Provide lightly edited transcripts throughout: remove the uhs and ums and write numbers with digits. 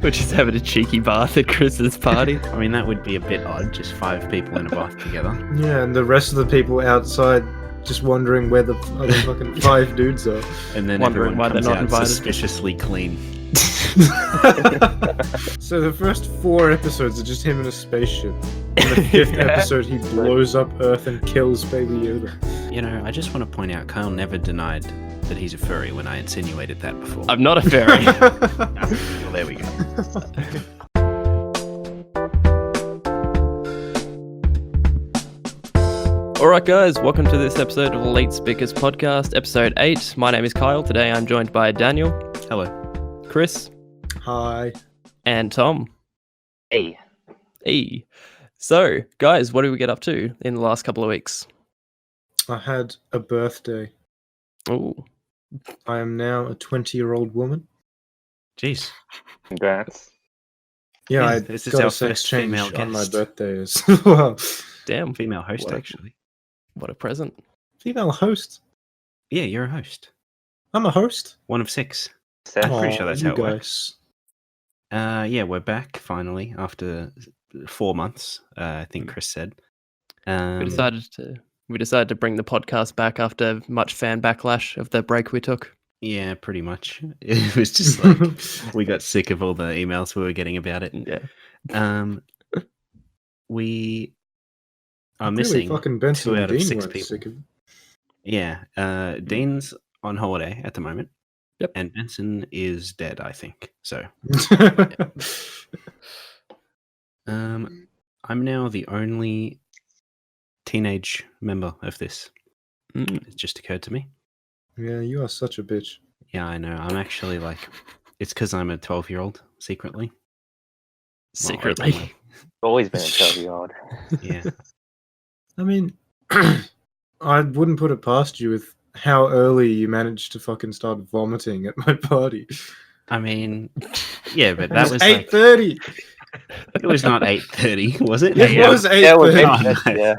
We're just having a cheeky bath at Chris's party. I mean, that would be a bit odd, just 5 people in a bath together. Yeah, and the rest of the people outside just wondering where the other fucking 5 dudes are. And then Wondering everyone why they're comes not out invited. suspiciously clean. So the first 4 episodes are just him in a spaceship. In the 5th episode, he blows up Earth and kills Baby Yoda. You know, I just want to point out, Kyle never denied that he's a furry when I insinuated that before. I'm not a fairy. Well, there we go. Alright guys, welcome to this episode of Late Speakers Podcast, episode 8. My name is Kyle. Today I'm joined by Daniel, Hello. Chris, Hi. and Tom. Hey. Hey. So, guys, what did we get up to in the last couple of weeks? I had a birthday. Oh, I am now a 20-year-old woman. Jeez. Congrats. Yeah, Yeah, I this is got our a sex first change female on my guest. birthday as well. damn. Female host, What? actually. What a present. Female host. Yeah, you're a host. I'm a host. One of 6. Seth. I'm pretty sure that's you how it guys. works. Yeah, we're back finally after 4 months, I think Chris said. We decided to bring the podcast back after much fan backlash of the break we took. Yeah, pretty much. It was just like we got sick of all the emails we were getting about it. Yeah. We are Really, missing fucking Benson 2 and out of Dean 6 weren't people. sick of it. Yeah, Dean's on holiday at the moment. Yep. And Benson is dead, I think. So I'm now the only teenage member of this. Mm. It just occurred to me. Yeah, you are such a bitch. Yeah, I know. I'm actually like, it's because I'm a 12-year-old secretly. Secretly. Well, Always been a 12-year-old. yeah. I mean, I wouldn't put it past you with how early you managed to fucking start vomiting at my party. I mean, yeah, but It that was like, 8:30. it was not 8:30, was it? It Yeah. was That was 8:30. Oh, no. yeah.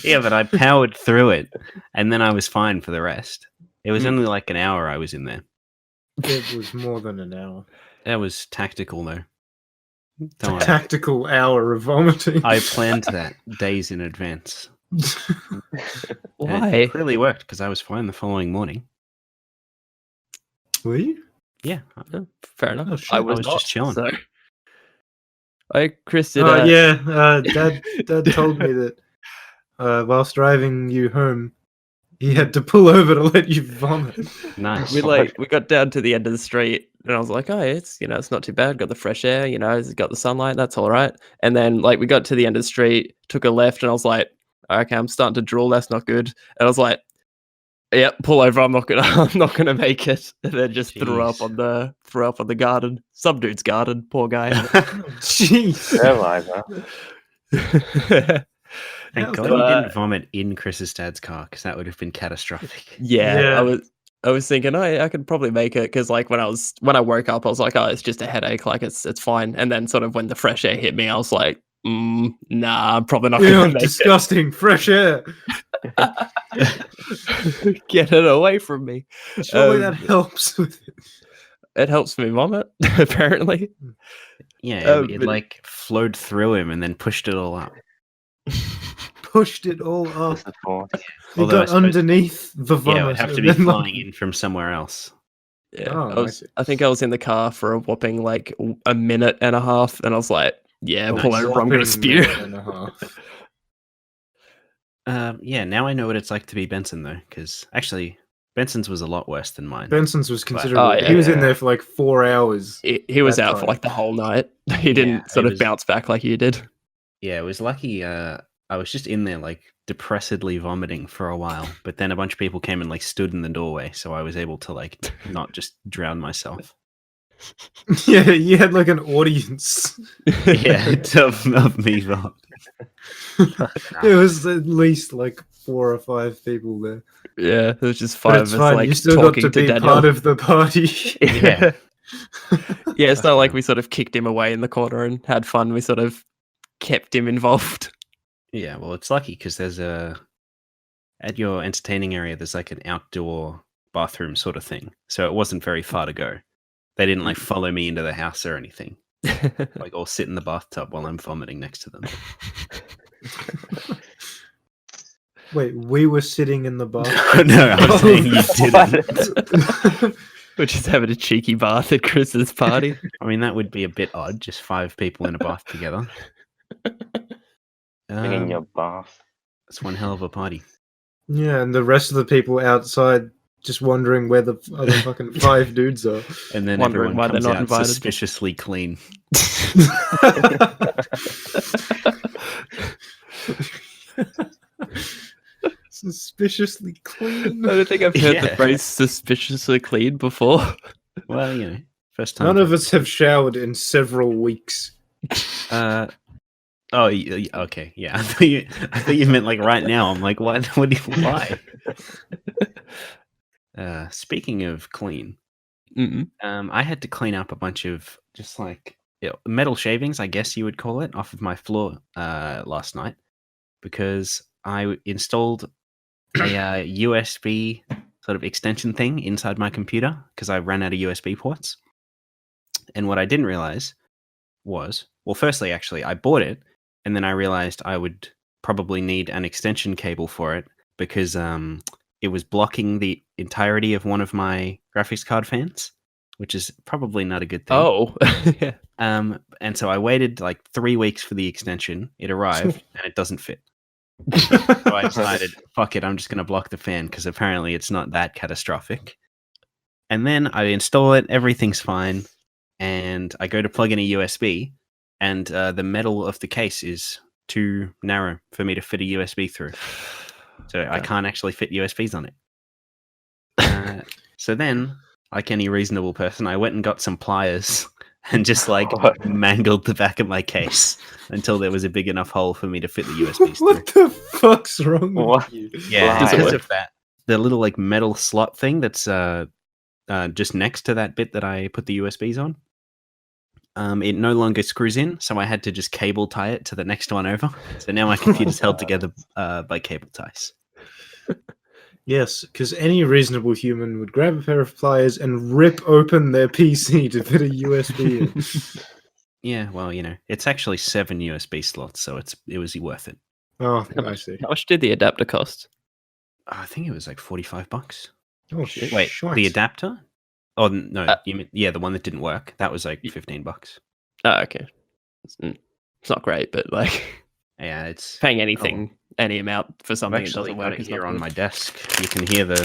Yeah, but I powered through it, and then I was fine for the rest. It was Mm. only like an hour I was in there. It was more than an hour. That was tactical, though. A Don't worry. tactical hour of vomiting. I planned that days in advance. And Why? it clearly worked because I was fine the following morning. Were you? Yeah. Yeah, fair enough. Oh, shit. I was just not, chilling. So. Chris did. Dad told me that whilst driving you home, he had to pull over to let you vomit. Nice. we got down to the end of the street, and I was like, "Oh, it's it's not too bad. Got the fresh air, it's got the sunlight. That's all right." And then we got to the end of the street, took a left, and I was like, "Okay, I'm starting to drool. That's not good." And I was like, "Yep, pull over. I'm not gonna make it." And then just threw up Jeez. on the garden, some dude's garden. Poor guy. Jeez. Never mind, huh? Thank How's God that? you Uh, didn't vomit in Chris's dad's car because that would have been catastrophic. Yeah, Yeah. I was thinking, I could probably make it because when I woke up, I was like, oh, it's just a headache, it's fine. And then sort of when the fresh air hit me, I was like, nah, I'm probably not Ew, gonna make disgusting. Fresh air. it. Get it away from me. Surely Um, that helps with it. It helps me vomit, apparently. Yeah, it but- like flowed through him and then pushed it all up. Pushed it all up. This is for It Although I got suppose- underneath the vomit. Yeah, it would have to and be then, flowing in from somewhere else. Yeah, Oh, I see. I think I was in the car for a whopping a minute and a half, and I was like, yeah, pull Nice. over, I'm gonna whopping spew. minute and a half. Yeah, now I know what it's like to be Benson, though, because actually, Benson's was a lot worse than mine. Benson's was considerable. Oh, yeah. He was in there for like 4 hours. He was That out for time. the whole night. He didn't Yeah, sort it of was- bounce back like you did. Yeah, it was lucky. I was just in there, like, depressedly vomiting for a while, but then a bunch of people came and, like, stood in the doorway, so I was able to, like, not just drown myself. Yeah, you had like an audience. Yeah, of me vomiting. There was at least like 4 or 5 people there. Yeah, there was just But five it's of us fine. You still got talking to to be Daniel. part of the party. Yeah. Yeah, it's not like we sort of kicked him away in the corner and had fun. We sort of kept him involved. Yeah, well, it's lucky because there's at your entertaining area, there's like an outdoor bathroom sort of thing. So it wasn't very far to go. They didn't like follow me into the house or anything, like or sit in the bathtub while I'm vomiting next to them. Wait, we were sitting in the bath. No, I'm saying you didn't. We're just having a cheeky bath at Chris's party. I mean, that would be a bit odd, just 5 people in a bath together. In your bath. It's one hell of a party. Yeah, and the rest of the people outside just wondering where the other fucking 5 dudes are. And then Wondering everyone why they're comes not out invited. suspiciously clean. Suspiciously clean. I don't think I've heard the Yeah. phrase suspiciously clean before. Well, first time. None of us have showered in several weeks. Okay, yeah. I thought you meant like right now. I'm like, why? Why? Speaking of clean, Mm-mm. I had to clean up a bunch of just like metal shavings, I guess you would call it, off of my floor last night because I installed a USB sort of extension thing inside my computer because I ran out of USB ports. And what I didn't realize was, well, firstly, actually, I bought it and then I realized I would probably need an extension cable for it because it was blocking the entirety of one of my graphics card fans, which is probably not a good thing. Oh, yeah. And so I waited like 3 weeks for the extension. It arrived and it doesn't fit. So I decided, fuck it, I'm just going to block the fan because apparently it's not that catastrophic. And then I install it, everything's fine. And I go to plug in a USB and the metal of the case is too narrow for me to fit a USB through. So I can't actually fit USBs on it. So then, like any reasonable person, I went and got some pliers and just like mangled the back of my case until there was a big enough hole for me to fit the USBs through. What the fuck's wrong What? with you? Yeah, Does it because work? of that. The little like metal slot thing that's just next to that bit that I put the USBs on. It no longer screws in, so I had to just cable tie it to the next one over. So now my computer's held together by cable ties. Yes, because any reasonable human would grab a pair of pliers and rip open their PC to fit a USB in. Yeah, well, it's actually 7 USB slots, so it was worth it. Oh, I see. How much did the adapter cost? I think it was like $45. Oh, shit. Wait, the adapter? Oh no, you mean, the one that didn't work. That was like $15. Oh, okay. It's not great, but like Yeah, it's paying anything, any amount for I've something that actually doesn't got work it is here not on good. my desk. You can hear the.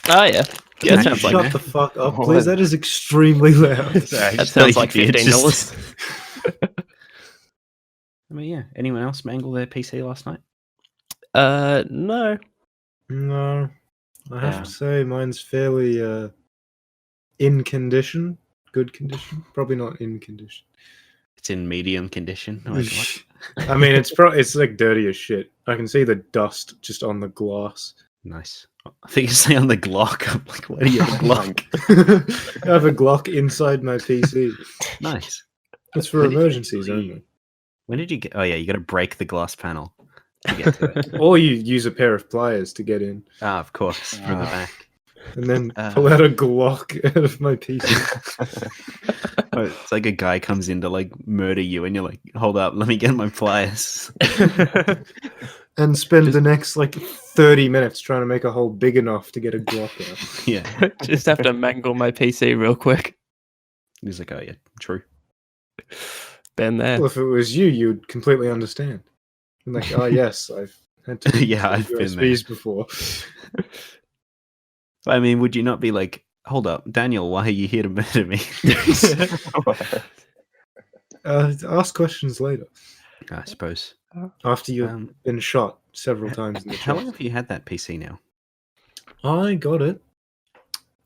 Oh yeah, yeah. It Can you sounds like shut the fuck up, please? That is extremely loud. Sorry, I that just thought sounds you'd like be interested. $15. I mean, yeah. Anyone else mangle their PC last night? No. No, I have Yeah. to say mine's fairly in condition. Good condition. Probably not in condition. It's in medium condition. Like, what? I mean, it's like dirty as shit. I can see the dust just on the glass. Nice. I think you say on the Glock. I'm like, what do you have a Glock? I have a Glock inside my PC. Nice. It's for When did you emergencies actually- only. When did you get? Oh yeah, you got to break the glass panel to get to it. Or you use a pair of pliers to get in, Of course, from the back. and then pull out a Glock out of my PC. Oh, it's like a guy comes in to like murder you, and you're like, "Hold up, let me get my pliers." And spend the next like 30 minutes trying to make a hole big enough to get a Glock out. Yeah, Just have to mangle my PC real quick. he's like, "Oh yeah, true." Been there. Well, if it was you, you'd completely understand. I'm like, oh yes, I've had to Yeah, I've been there. USBs before. I mean, would you not be like, "Hold up, Daniel, why are you here to murder me?" Ask questions later I suppose. after you've been shot several times in the How long chest. have you had that PC now? I got it,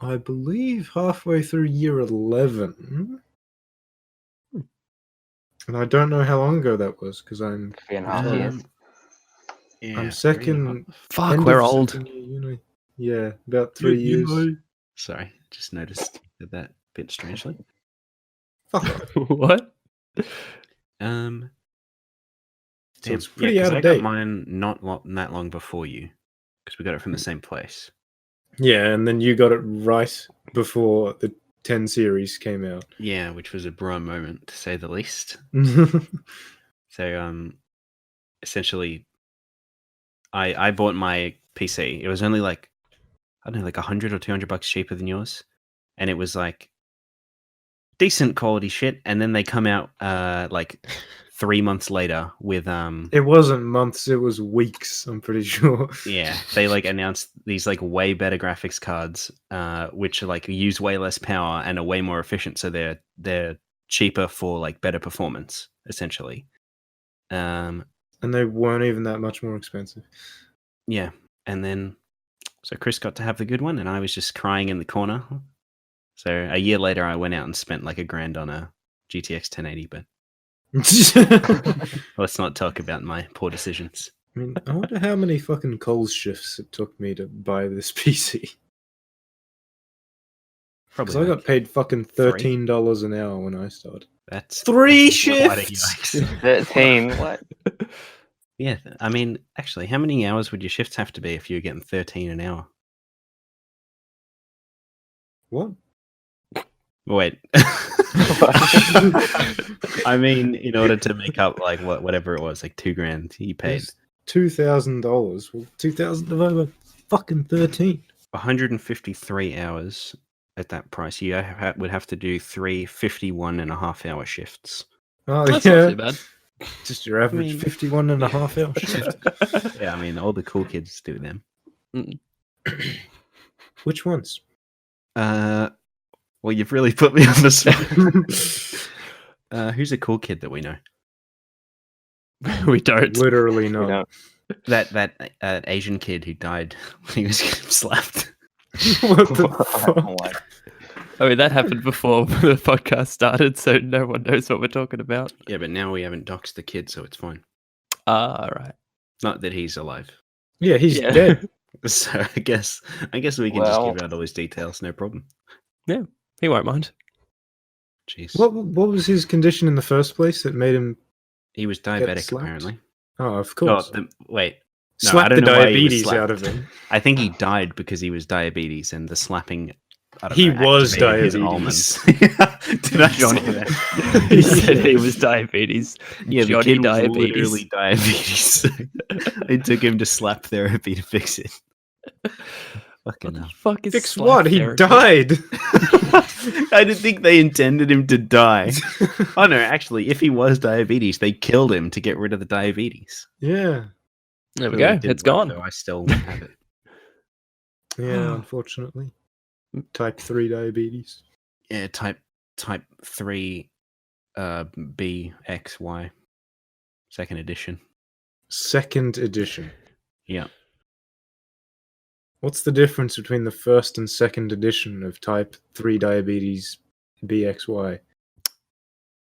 I believe, halfway through year 11. And I don't know how long ago that was because I'm 3.5 years. Yeah, I'm second. Fuck, end we're of old. second year uni. Yeah, about 3 years. Sorry, just noticed that bit strangely. Fuck off. What? Um, So it's yeah, pretty 'cause out I of got date. mine not that long before you, because we got it from the same place. Yeah, and then you got it right before the 10 series came out. Yeah, which was a bro moment to say the least. So essentially, I bought my PC. It was only like, I don't know, like $100 or $200 cheaper than yours, and it was like decent quality shit. And then they come out like 3 months later with It wasn't months, it was weeks, I'm pretty sure. yeah, they like announced these like way better graphics cards, which like use way less power and are way more efficient. So they're cheaper for like better performance, essentially. And they weren't even that much more expensive. Yeah, and then so Chris got to have the good one, and I was just crying in the corner. So a year later, I went out and spent like $1,000 on a GTX 1080. But let's not talk about my poor decisions. I mean, I wonder how many fucking Coles shifts it took me to buy this PC. Because I got paid fucking $13 an hour when I started. That's 3 quite a shifts! yikes. 13. What? Yeah, I mean, actually, how many hours would your shifts have to be if you were getting 13 an hour? What? Wait. I mean, in order to make up like whatever it was, like $2,000 he paid. It's $2,000. Well, 2,000 divided by fucking 13. 153 hours at that price. You would have to do 3 51.5-hour shifts. Oh, That's yeah. not too bad. Just your average mean- 51 and a half hour shift. Yeah, I mean, all the cool kids do them. Which ones? Well, you've really put me on the spot. Who's a cool kid that we know? We don't. Literally You not. know, That Asian kid who died when he was slapped. What the fuck? oh my- I mean, that happened before the podcast started, so no one knows what we're talking about. Yeah, but now we haven't doxed the kid, so it's fine. Ah, right. Not that he's alive. Yeah, he's Yeah. dead. So I guess we can just Well- give out all his details, no problem. He won't mind. Jeez. What was his condition in the first place that made him? He was diabetic, slapped? apparently. Oh, of Oh, course. wait. No, I Slap don't the know why he was diabetes out of slapped. him. I think he died because he was diabetes, and the slapping. I don't He know, was activated his diabetes. almonds. Did I Johnny. say that? He said he was diabetes. Yeah, the Johnny kid was diabetes. literally diabetes. It took him to slap therapy to fix it. Fucking What the hell. fuck is Fix slap what? He therapy? died. I didn't think they intended him to die. Oh no, actually, if he was diabetes, they killed him to get rid of the diabetes. Yeah. There we Clearly go. it didn't It's work, gone. though. I still have it. Yeah, unfortunately. Type 3 diabetes. Yeah, type 3 BXY. Second edition. Second edition. Yeah. What's the difference between the first and second edition of type 3 diabetes BXY?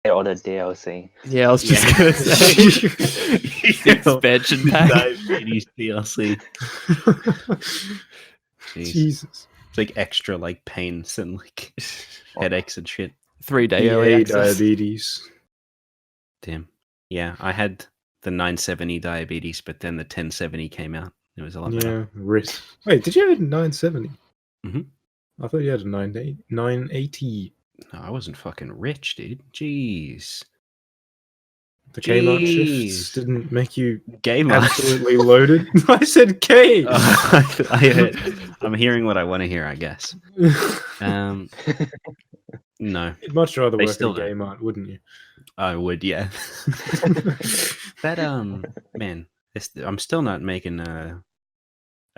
or the DLC. Yeah, I was just Yeah. gonna say expansion pack. Diabetes DLC. Jeez. Jesus. It's like extra like pains and like headaches and shit. 3-day early EA access. diabetes. Damn. Yeah, I had the 970 diabetes, but then the 1070 came out. It was a lot better. Yeah, writ. Wait, did you have a 970? Mhm. I thought you had a 980. No, I wasn't fucking rich, dude. Jeez. The Kmart Jeez. shifts didn't make you Gamer. absolutely loaded. I said K. I'm hearing what I want to hear, I guess. No, You'd much rather They work still at a don't. Kmart, wouldn't you? I would, yeah. That man, I'm still not making a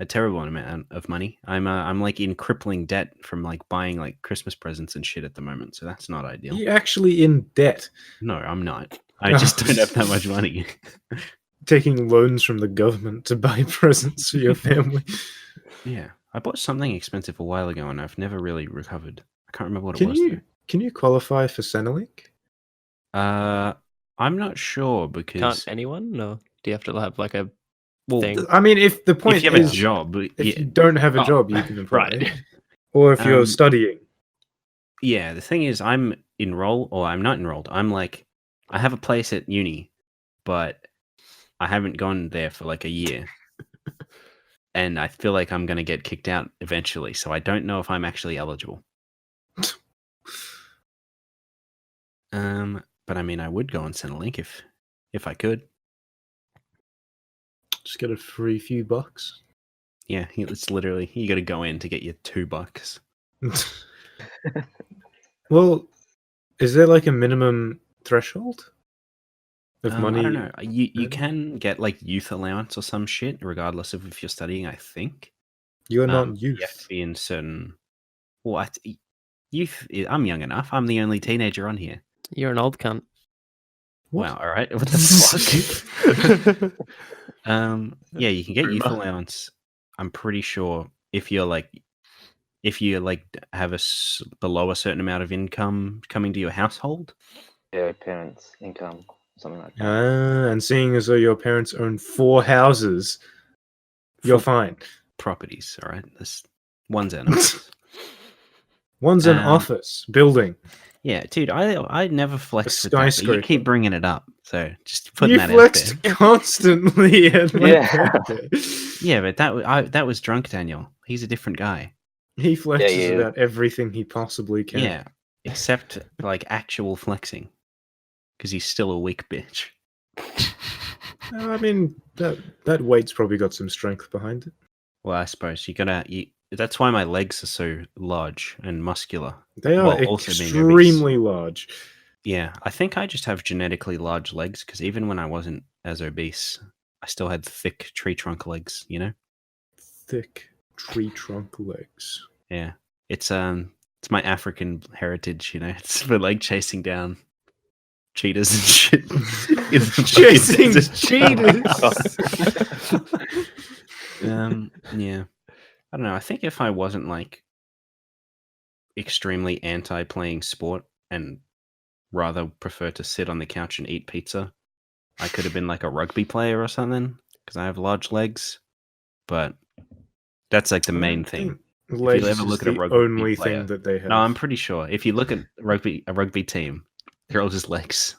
terrible amount of money. I'm like in crippling debt from like buying like Christmas presents and shit at the moment, so that's not ideal. You're actually in debt, No, I'm not. I just don't have that much money. taking loans from the government to buy presents for your family. Yeah, I bought something expensive a while ago, and I've never really recovered. I can't remember what it Can was. you qualify for Centrelink? Though. I'm not sure because Can't anyone? Or do you have to have like a well, thing? I mean, if the point if you have is, a job, if yeah, you don't have a Oh, job, you can apply. right. Or if you're Um, studying. yeah. The thing is, I'm enrolled, or I'm not enrolled. I'm like, I have a place at uni, but I haven't gone there for like a year. And I feel like I'm going to get kicked out eventually. So I don't know if I'm actually eligible. But I mean, I would go on Centrelink if I could. Just get a free few bucks. Yeah, it's literally you got to go in to get your $2. Well, is there like a minimum threshold of money? I don't know. You earned? can get like youth allowance or some shit, regardless of if you're studying. I think You're not you have youth. to be in certain. What youth? I'm young enough. I'm the only teenager on here. You're an old cunt. What? Wow. All right. What the fuck? Yeah, you can get youth Boomer. allowance. I'm pretty sure if you have below a certain amount of income coming to your household. Yeah, parents' income, something like that. And seeing as though your parents own 4 houses, you're fine. Properties. All right. This one's animals. One's an office building. Yeah, dude, I never flexed with that, but you skyscraper. keep bringing it up. So just putting You that flexed out there. constantly at my Yeah. birthday. Yeah, but that was drunk Daniel. He's a different guy. He flexes Yeah. about everything he possibly can. Yeah, except like actual flexing, because he's still a weak bitch. I mean, that weight's probably got some strength behind it. Well, I suppose that's why my legs are so large and muscular. They are While also being obese. extremely large. Yeah, I think I just have genetically large legs because even when I wasn't as obese, I still had thick tree trunk legs. You know. Thick tree trunk legs. Yeah, it's my African heritage. You know, it's for like chasing down cheetahs and shit. Chasing cheetahs. Yeah. I don't know. I think if I wasn't like extremely anti playing sport and rather prefer to sit on the couch and eat pizza, I could have been like a rugby player or something because I have large legs. But that's like the main thing. Legs ever look is at a the rugby only player- thing that they have. No, I'm pretty sure if you look at a rugby team, they're all just legs.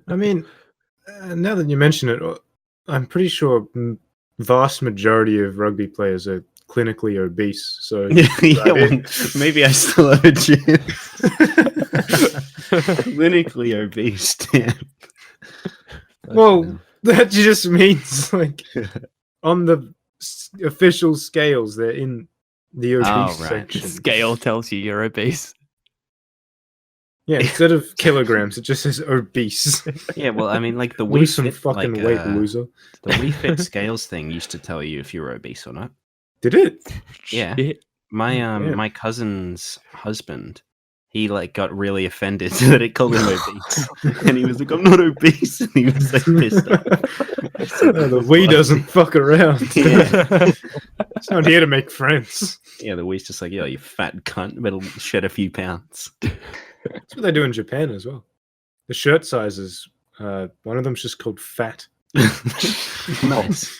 I mean, now that you mention it, I'm pretty sure vast majority of rugby players are clinically obese. So Well, maybe I still have a chance. Clinically obese, damn. Well, that just means like on the official scales, they're in the obese right. The section. scale tells you you're obese. Yeah, instead of kilograms, it just says obese. Yeah, well, I mean, like the Lose some Wii Fit, fucking like, weight, loser. the Wii Fit scales thing used to tell you if you were obese or not. Did it? Yeah. Shit. My Yeah. my cousin's husband, he like got really offended that it called him obese, and he was like, "I'm not obese," and he was like pissed off. The Wii doesn't fuck around. Yeah. It's not here to make friends. Yeah, the Wii's just like, "Yo, you fat cunt, better shed a few pounds." That's what they do in Japan as well. The shirt sizes, one of them's just called fat. Nice.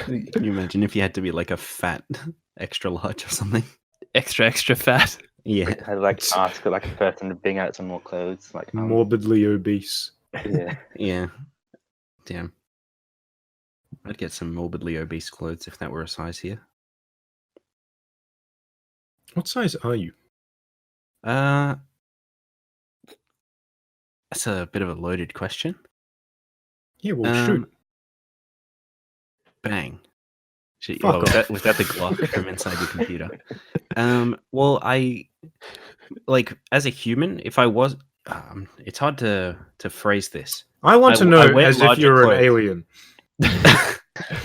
Can you imagine if you had to be like a fat extra large or something? Extra fat. Yeah. I'd like to ask like a person to bring out some more clothes. Like, Morbidly obese. yeah. Yeah. Damn. I'd get some morbidly obese clothes if that were a size here. What size are you? That's a bit of a loaded question. Yeah, well, shoot. Bang. Shit, Fuck oh, was that the Glock from inside your computer? Well, I like as a human, if I was, it's hard to phrase this. I want to know I wear as if larger you're clothes. an alien.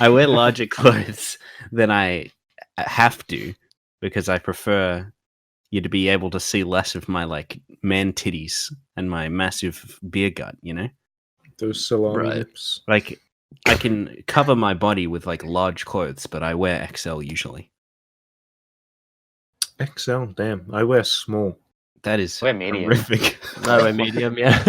I wear larger clothes than I have to because I prefer you to be able to see less of my like man titties and my massive beer gut, you know? Those salami Right. lips. Like I can cover my body with like large clothes, but I wear XL usually. XL, damn. I wear small. That is Wear medium. horrific. No, a medium, yeah.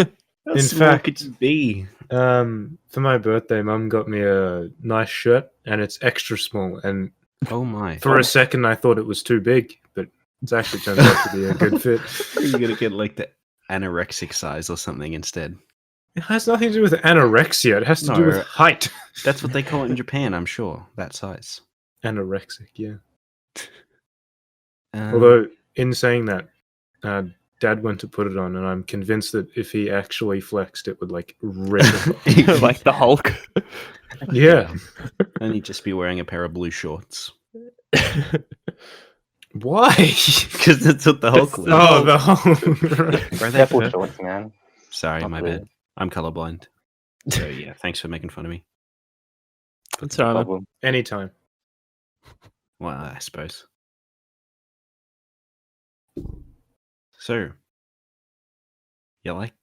How In small fact- could you be? For my birthday, Mum got me a nice shirt, and it's extra small. And Oh my! for a second, I thought it was too big, but it's actually turned out to be a good fit. You're gonna get like the anorexic size or something instead. It has nothing to do with anorexia. It has to do No. with height. That's what they call it in Japan, I'm sure. That size. Anorexic, yeah. Um, Although, in saying that, Dad went to put it on, and I'm convinced that if he actually flexed, it would like rip it off. Like the Hulk. Yeah. And he'd just be wearing a pair of blue shorts. Why? Because that's what the Hulk wears. Oh, the whole. Right. Are they Purple pur- shorts, man. Sorry, Not my blue. bad. I'm colorblind. So yeah, thanks for making fun of me. That's all right, man. Problem. Anytime. Well, I suppose. So, you like?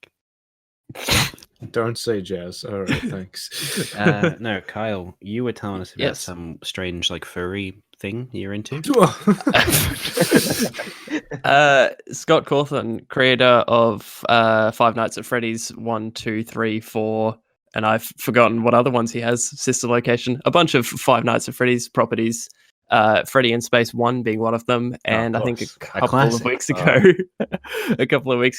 Don't say jazz. All right, thanks. No, Kyle, you were telling us about Yes. some strange, like, furry thing you're into. Scott Cawthon, creator of Five Nights at Freddy's 1, 2, 3, 4, and I've forgotten what other ones he has. Sister Location, a bunch of Five Nights at Freddy's properties. Freddy in Space 1 being one of them, and I think a course. couple of classic. weeks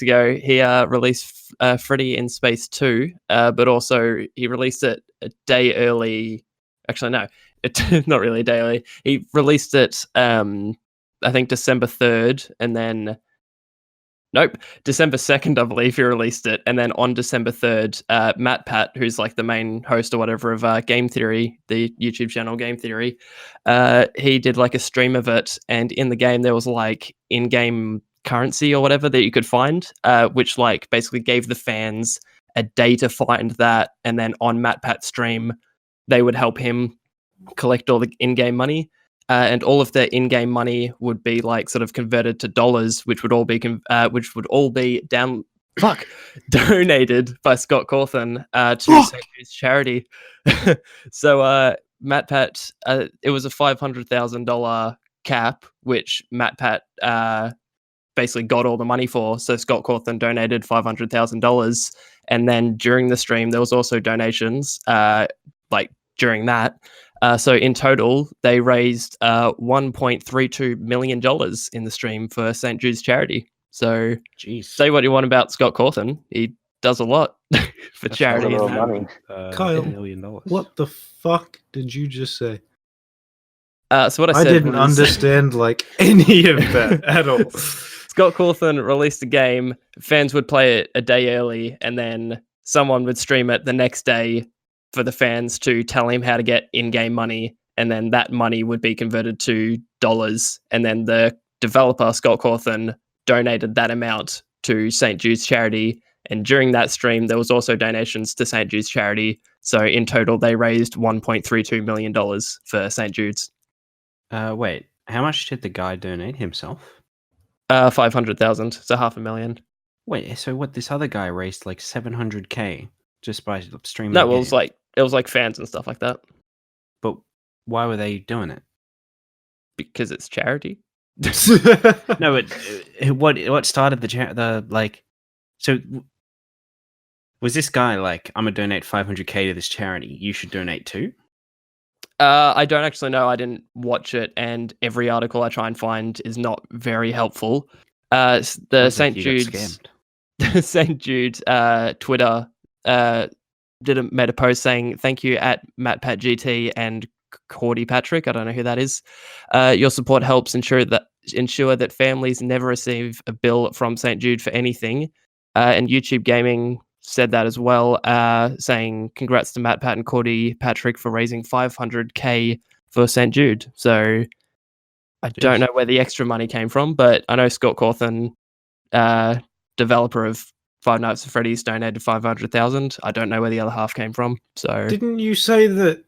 ago, he released Freddy in Space 2, but also he released it a day early. Actually, no, not really a day early. He released it, I think December 3rd, and then December 2nd, I believe he released it, and then on December 3rd, Matt Pat, who's like the main host or whatever of Game Theory, the YouTube channel Game Theory, he did like a stream of it, and in the game there was like in-game currency or whatever that you could find, which like basically gave the fans a day to find that, and then on Matt Pat's stream, they would help him collect all the in-game money. And all of the in-game money would be like sort of converted to dollars, which would all be donated by Scott Cawthon to St. Jude's charity. So Matt Pat, it was a $500,000 cap, which Matt Pat basically got all the money for. So Scott Cawthon donated $500,000, and then during the stream there was also donations, like during that. So in total, they raised $1.32 million in the stream for St. Jude's charity. So Jeez. say what you want about Scott Cawthon. He does a lot for That's charity. a lot and of that. money. Kyle, $1 million. What the fuck did you just say? So what I I said didn't was, understand like any of that at all. Scott Cawthon released a game, fans would play it a day early, and then someone would stream it the next day for the fans to tell him how to get in-game money, and then that money would be converted to dollars, and then the developer, Scott Cawthon, donated that amount to St. Jude's charity, and during that stream, there was also donations to St. Jude's charity, so in total, they raised $1.32 million for St. Jude's. Wait, how much did the guy donate himself? 500,000, so $500,000. Wait, so what? This other guy raised like 700K just by streaming. No, the well, game. it was like fans and stuff like that, But why were they doing it? because it's charity. No, what started the like? So was this guy like, I'm gonna donate 500K to this charity? You should donate too. I don't actually know. I didn't watch it, and every article I try and find is not very helpful. The Sounds St. like you got Jude's, scammed. St. Jude's Twitter made a post saying, "Thank you at MattPatGT and Cordy Patrick." I don't know who that is. Your support helps ensure that families never receive a bill from St. Jude for anything. And YouTube Gaming said that as well, saying congrats to Matt Pat and Cordy Patrick for raising 500K for St. Jude. So I don't know where the extra money came from, but I know Scott Cawthon, developer of Five Nights at Freddy's, donated 500,000. I don't know where the other half came from. So Didn't you say that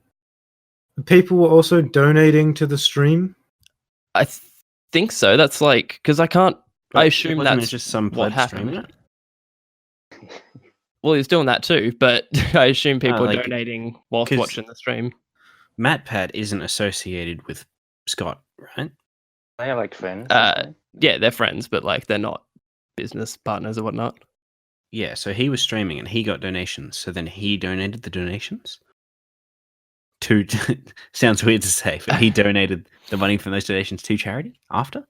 people were also donating to the stream? I think so. That's like, because I can't. I assume Wasn't it that's just some what pleb streaming happened. it? Well, he's doing that too, but I assume people are like, donating whilst 'cause- watching the stream. Matt Pat isn't associated with Scott, right? They are like friends. Yeah, they're friends, but like they're not business partners or whatnot. Yeah, so he was streaming and he got donations. So then he donated the donations to. Sounds weird to say, but he donated the money from those donations to charity after.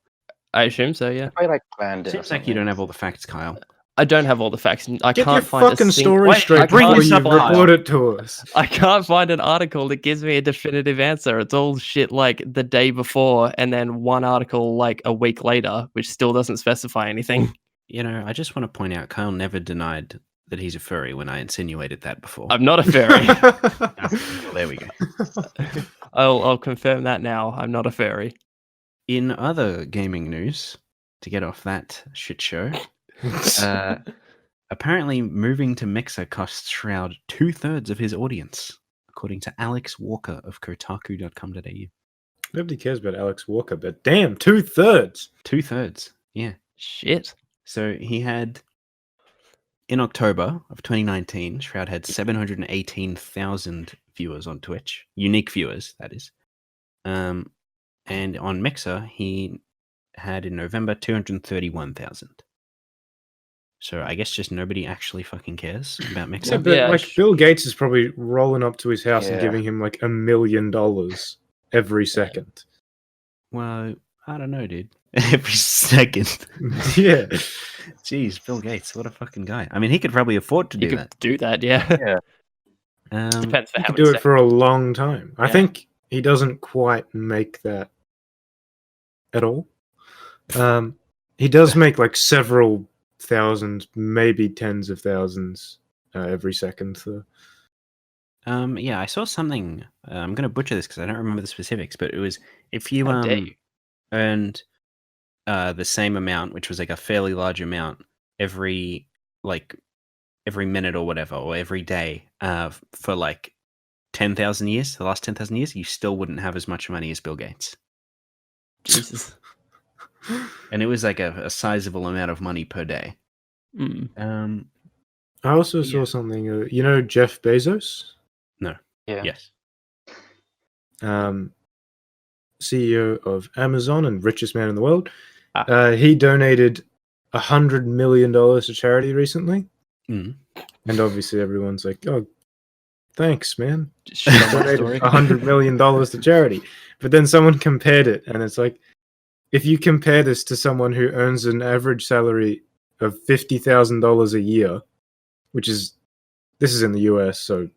I assume so. Yeah, Probably like planned it. or Seems like you something. don't have all the facts, Kyle. I don't have all the facts. I Get can't your find fucking a story Wait, I straight can't- before you Kyle. report it to us. I can't find an article that gives me a definitive answer. It's all shit like the day before, and then one article like a week later, which still doesn't specify anything. I just want to point out Kyle never denied that he's a furry when I insinuated that before. I'm not a fairy. Well, there we go. I'll confirm that now. I'm not a fairy. In other gaming news, to get off that shit show, apparently moving to Mixer costs Shroud 2/3 of his audience, according to Alex Walker of Kotaku.com.au. Nobody cares about Alex Walker, but damn, 2/3. 2/3, yeah. Shit. So he had, in October of 2019, Shroud had 718,000 viewers on Twitch. Unique viewers, that is. And on Mixer, he had in November 231,000. So I guess just nobody actually fucking cares about Mixer. Yeah, but Yeah, like Bill Gates is probably rolling up to his house and Yeah. giving him like $1 million every second. Well, I don't know, dude. Every second. Yeah. Jeez, Bill Gates, what a fucking guy. I mean, he could probably afford to You do could that. do that, yeah. Depends for He how could many do it for a long time. I Yeah. think he doesn't quite make that at all. He does make like several thousand, maybe tens of thousands every second. So. Yeah, I saw something. I'm going to butcher this because I don't remember the specifics, but it was if you How dare you. earned the same amount, which was like a fairly large amount every minute or whatever, or every day for like 10,000 years, the last 10,000 years, you still wouldn't have as much money as Bill Gates. Jesus. And it was like a sizable amount of money per day. Mm. I also saw Yeah. something. You know Jeff Bezos, Yeah. Yes. CEO of Amazon and richest man in the world. Ah. He donated $100 million to charity recently, Mm. and obviously everyone's like, "Oh, thanks, man." Just shit on that Donated story. $100 million to charity. But then someone compared it, and it's like, if you compare this to someone who earns an average salary of $50,000 a year, this is in the US, so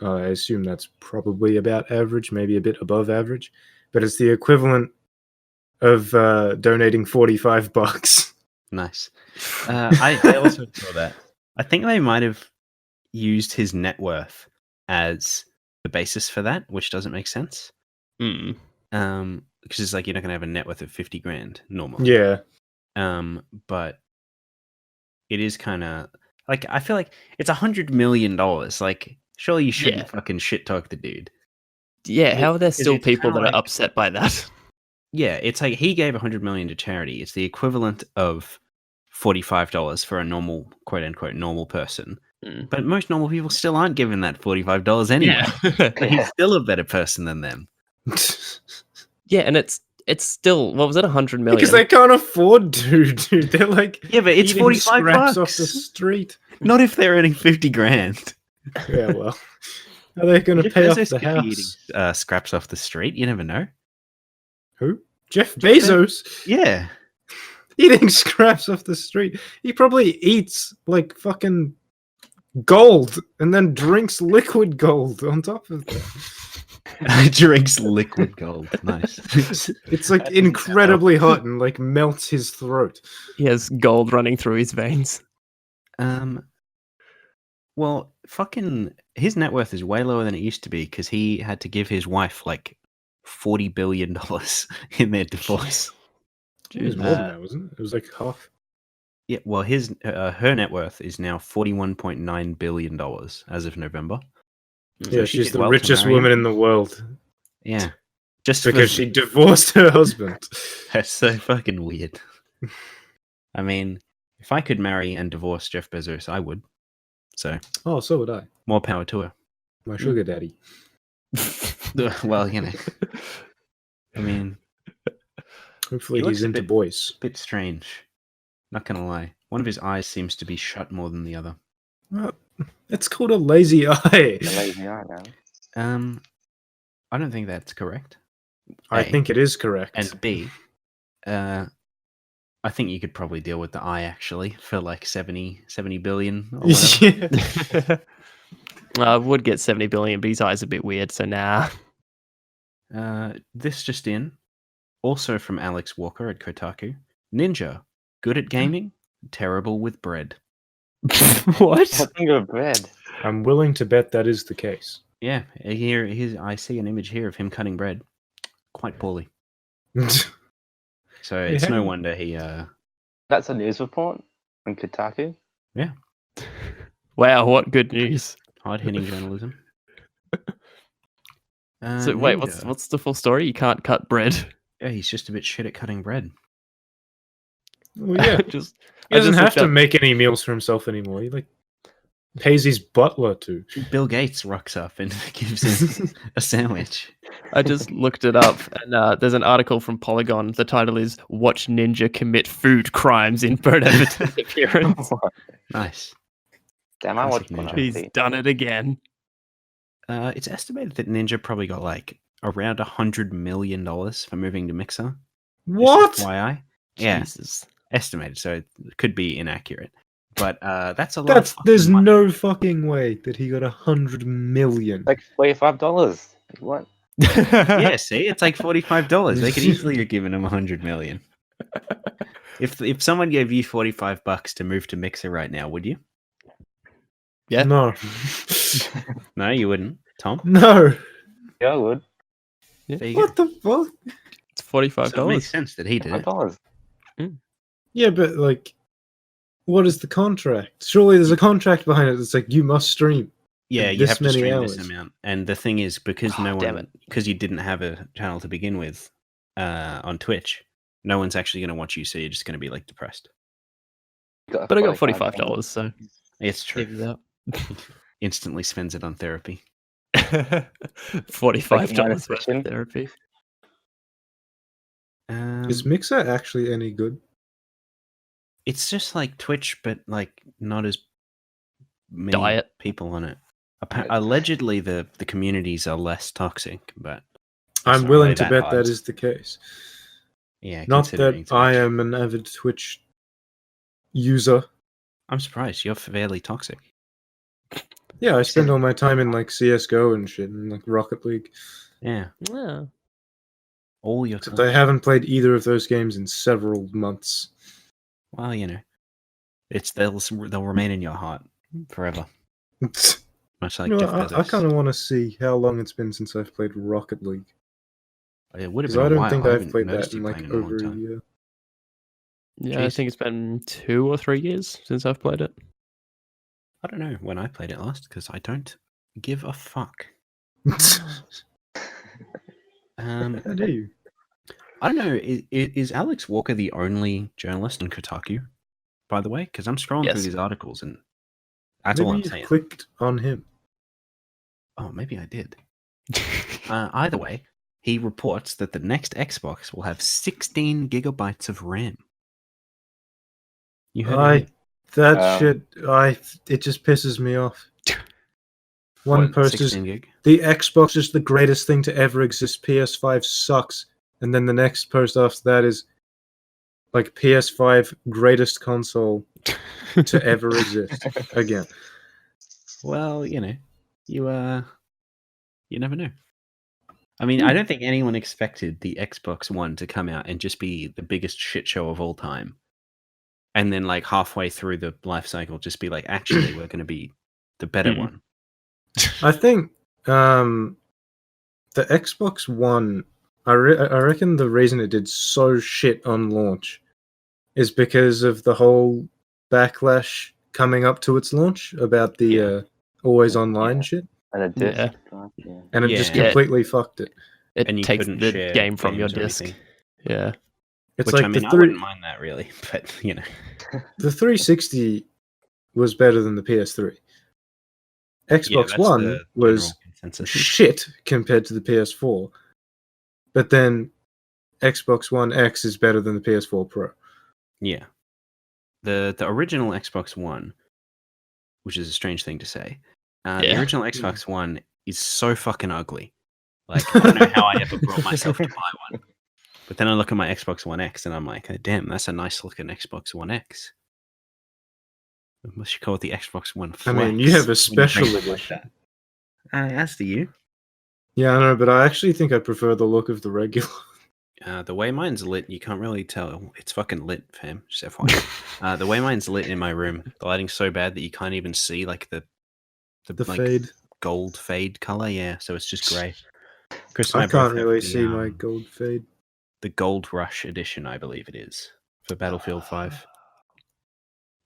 I assume that's probably about average, maybe a bit above average, but it's the equivalent of donating $45. Nice. I also saw that. I think they might have used his net worth as the basis for that, which doesn't make sense. Mm. Because it's like you're not going to have a net worth of 50 grand normally. Yeah. But it is kind of like, I feel like it's $100 million. Like, surely you shouldn't Yeah. fucking shit talk the dude. Yeah, how are there Is still it people kinda that are like- upset by that? Yeah, it's like he gave $100 million to charity. It's the equivalent of $45 for a normal, quote unquote, normal person. Mm. But most normal people still aren't given that $45 anyway. Yeah. So he's still a better person than them. Yeah, and it's still, what was it, 100 million? Because they can't afford to, dude. They're like, Yeah, but it's eating 45 scraps bucks. off the street. Not if they're earning 50 grand. Yeah, well, are they going to Jeff pay off Bezos the could be house? eating scraps off the street. You never know. Who? Jeff Bezos Yeah. eating scraps off the street. He probably eats like fucking gold and then drinks liquid gold on top of that. Drinks liquid gold. Nice. It's like I think incredibly hot and like melts his throat. He has gold running through his veins. Well, fucking his net worth is way lower than it used to be because he had to give his wife like $40 billion in their divorce. It was more than that, wasn't it? It was like half. Yeah, well, his her net worth is now $41.9 billion as of November. Yeah, she she's did the well to richest marry him. woman in the world Yeah, just because for- she divorced her husband. That's so fucking weird. I mean, if I could marry and divorce Jeff Bezos, I would. So Oh, so would I. more power to her. My sugar daddy. Well, you know, I mean, Hopefully He looks he's a into bit- boys. bit strange. Not gonna lie, one of his eyes seems to be shut more than the other. Well, it's called a lazy eye. The lazy eye now. I don't think that's correct. I A. think it is correct. And B, I think you could probably deal with the eye actually for like 70 billion or whatever. Yeah. I would get 70 billion, but his eye's a bit weird, so nah. This just in, also from Alex Walker at Kotaku. Ninja, good at gaming, terrible with bread. What? Nothing of bread. I'm willing to bet that is the case. Yeah, I see an image here of him cutting bread quite poorly. So it's no Yeah. wonder he. That's a news report on Kotaku. Yeah, Wow, what good news. hard-hitting journalism. So wait, Ninja. what's the full story? You can't cut bread. Yeah, he's just a bit shit at cutting bread. Well, yeah. Just He doesn't have looked to up- make any meals for himself anymore. He pays his butler to. Bill Gates rocks up and gives him a sandwich. I just looked it up, and there's an article from Polygon. The title is "Watch Ninja Commit Food Crimes in Bird Everton Appearance." Nice. Damn, I Classic watched Ninja. He's done it again. It's estimated that Ninja probably got like around $100 million for moving to Mixer. What? FYI. Yeah, Jesus. estimated, so it could be inaccurate. But that's a lot. Of There's fucking money. no fucking way that he got 100 million. like $45. What? Yeah, see, it's like $45. They could easily have given him 100 million. If someone gave you $45 to move to Mixer right now, would you? Yeah. No. No, you wouldn't. Tom, No. Yeah, I would. there you go. What the fuck? It's $45. So it makes sense that he did it. $5. Yeah, but like, what is the contract? Surely there's a contract behind it that's like, you must stream. Yeah, in you this have to many stream hours. this amount. And the thing is, because Oh, damn it. because you didn't have a channel to begin with on Twitch, no one's actually going to watch you, so you're just going to be like depressed. But I got $45, so It's true. even that. Instantly spends it on therapy. $45 worth session. of therapy. Is Mixer actually any good? It's just like Twitch, but like not as many Diet. people on it. Yeah. Allegedly, the communities are less toxic, but I'm not willing really to that bet hard. that is the case. yeah. Not considering that I Twitch. am an avid Twitch user. I'm surprised you're fairly toxic. Yeah, I spend all my time in like CS:GO and shit, and like Rocket League. Yeah, Yeah. all your Except time. I haven't played either of those games in several months. Well, they'll remain in your heart forever, much like You know, Jeff I Bezos. kind of want to see how long it's been since I've played Rocket League. It would have Because been I a don't while. think I I've haven't played noticed that you in like playing in a long over a time. year. Yeah, I Jeez. think it's been 2 or 3 years since I've played it. I don't know when I played it last because I don't give a fuck. How do you? I don't know. Is Alex Walker the only journalist on Kotaku? By the way, because I'm scrolling through Yes. these articles and that's all Maybe I'm you saying. clicked on him. Oh, maybe I did. Either way, he reports that the next Xbox will have 16 gigabytes of RAM. You heard it here. It just pisses me off. One What, post is 16 gig? the Xbox is the greatest thing to ever exist. PS5 sucks, and then the next post after that is like PS5 greatest console to ever exist again. Well, you never know. I mean, I don't think anyone expected the Xbox One to come out and just be the biggest shit show of all time. And then, like, halfway through the life cycle, just be like, actually, we're going to be the better one. I think the Xbox One, I reckon the reason it did so shit on launch is because of the whole backlash coming up to its launch about the always online Yeah. shit, And a disc. Yeah. Yeah. and it just Yeah. completely fucked it. It And you takes couldn't the share game from your games or disc. anything. Yeah. It's Which, like I mean, the I wouldn't mind that, really. But, the 360 was better than the PS3. Xbox that's One the was general consensus. shit compared to the PS4, but then Xbox One X is better than the PS4 Pro. Yeah. The original Xbox One, which is a strange thing to say, the Yeah. original Xbox One is so fucking ugly. Like, I don't know how I ever brought myself to buy one. But then I look at my Xbox One X and I'm like, oh, damn, that's a nice looking Xbox One X. Unless you call it the Xbox One I Flex. mean, you have a when special bring it like edition. that. As do you. Yeah, I know, but I actually think I prefer the look of the regular. The way mine's lit, you can't really tell. It's fucking lit, fam. Just FYI. The way mine's lit in my room, the lighting's so bad that you can't even see like the like fade. gold fade color. Yeah, so it's just grey. Chris and I both can't have really the, see my gold fade. the Gold Rush edition, I believe it is, for Battlefield 5.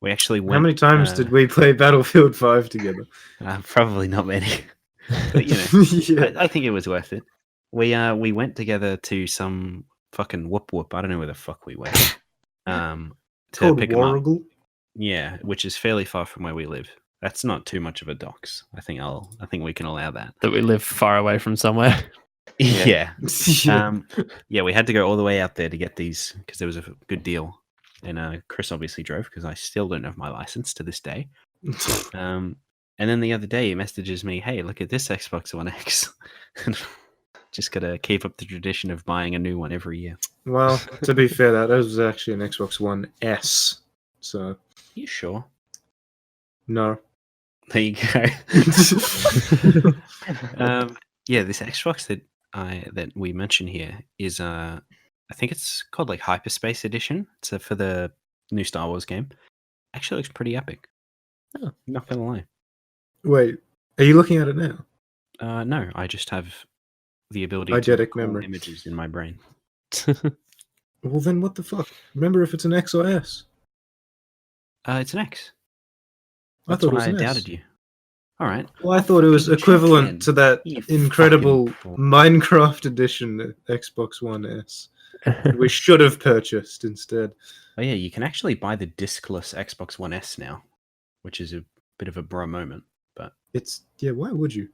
We actually went. How many times did we play Battlefield 5 together? Probably not many, but you know, Yeah. I think it was worth it. We went together to some fucking whoop whoop. I don't know where the fuck we went. To Called pick 'em up. Warrigal. Yeah, which is fairly far from where we live. That's not too much of a dox. I think we can allow that. That we live far away from somewhere. Yeah. Yeah. Yeah, we had to go all the way out there to get these because there was a good deal. And Chris obviously drove because I still don't have my license to this day. And then the other day he messages me, "Hey, look at this Xbox One X." Just gotta keep up the tradition of buying a new one every year. Well, to be fair, that was actually an Xbox One S. So, You sure? no. There you go. Yeah, this Xbox that we mention here is I think it's called like Hyperspace Edition. It's for the new Star Wars game. Actually looks pretty epic. Oh. Not gonna lie. Wait, are you looking at it now? No, I just have the ability Eidetic to recall memory. images in my brain. Well, then what the fuck? Remember if it's an X or S? It's an X. I That's thought it why was I an S. doubted you. All right. Well, I thought it was Fucking equivalent check to that You incredible fucking fool. Minecraft edition Xbox One S. that we should have purchased instead. Oh yeah, you can actually buy the discless Xbox One S now, which is a bit of a bro moment. But It's why would you?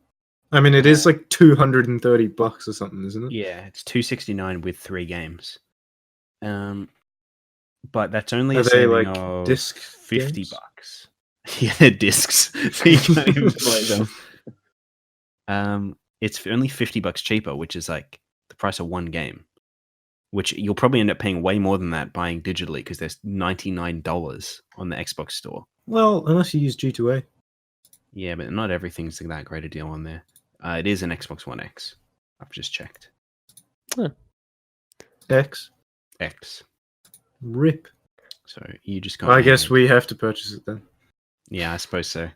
I mean, it is like $230 or something, isn't it? yeah, it's $269 with 3 games. But that's only Are a they, saving like, of disc $50. games? Yeah, they're discs, so you can't even play them. It's only $50 cheaper, which is like the price of one game. Which you'll probably end up paying way more than that buying digitally because there's $99 on the Xbox store. Well, unless you use G2A. Yeah, but not everything's that great a deal on there. It is an Xbox One X. I've just checked. X. X. RIP. So you just got. I guess we have to purchase it then. Yeah, I suppose so.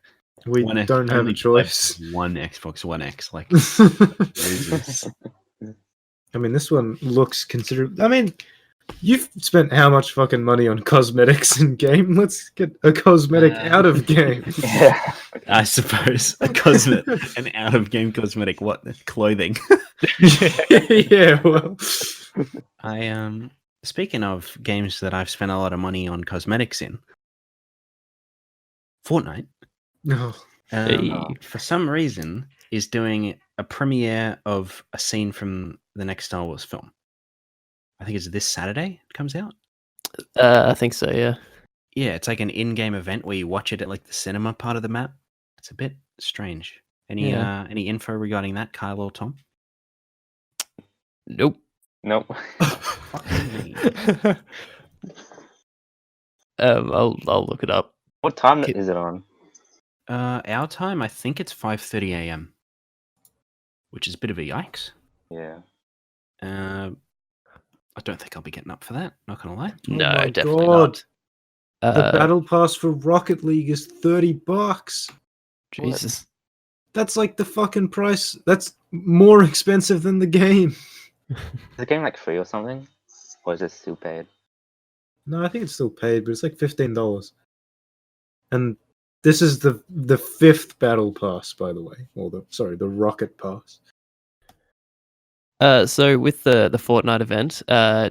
We One X- don't have only a choice. One Xbox One X, like losers. I mean, this one looks considerable. I mean, you've spent how much fucking money on cosmetics in game? Let's get a cosmetic out of game. Yeah. I suppose an out of game cosmetic. What clothing? Yeah, well, Speaking of games that I've spent a lot of money on cosmetics in, Fortnite. no. For some reason, is doing a premiere of a scene from the next Star Wars film. I think it's this Saturday it comes out. I think so, yeah. Yeah, it's like an in-game event where you watch it at like the cinema part of the map. It's a bit strange. Any info regarding that, Kyle or Tom? Nope. Nope. I'll look it up. What time is it on? Our time, I think it's 5:30 a.m., which is a bit of a yikes. Yeah. I don't think I'll be getting up for that. Not gonna lie. No, my definitely God. not. The battle pass for Rocket League is $30. Jesus. That's like the fucking price. That's more expensive than the game. Is the game like free or something? Or is it still paid? No, I think it's still paid, but it's like $15. And this is the 5th battle pass, by the way. Or the rocket pass. So with the Fortnite event,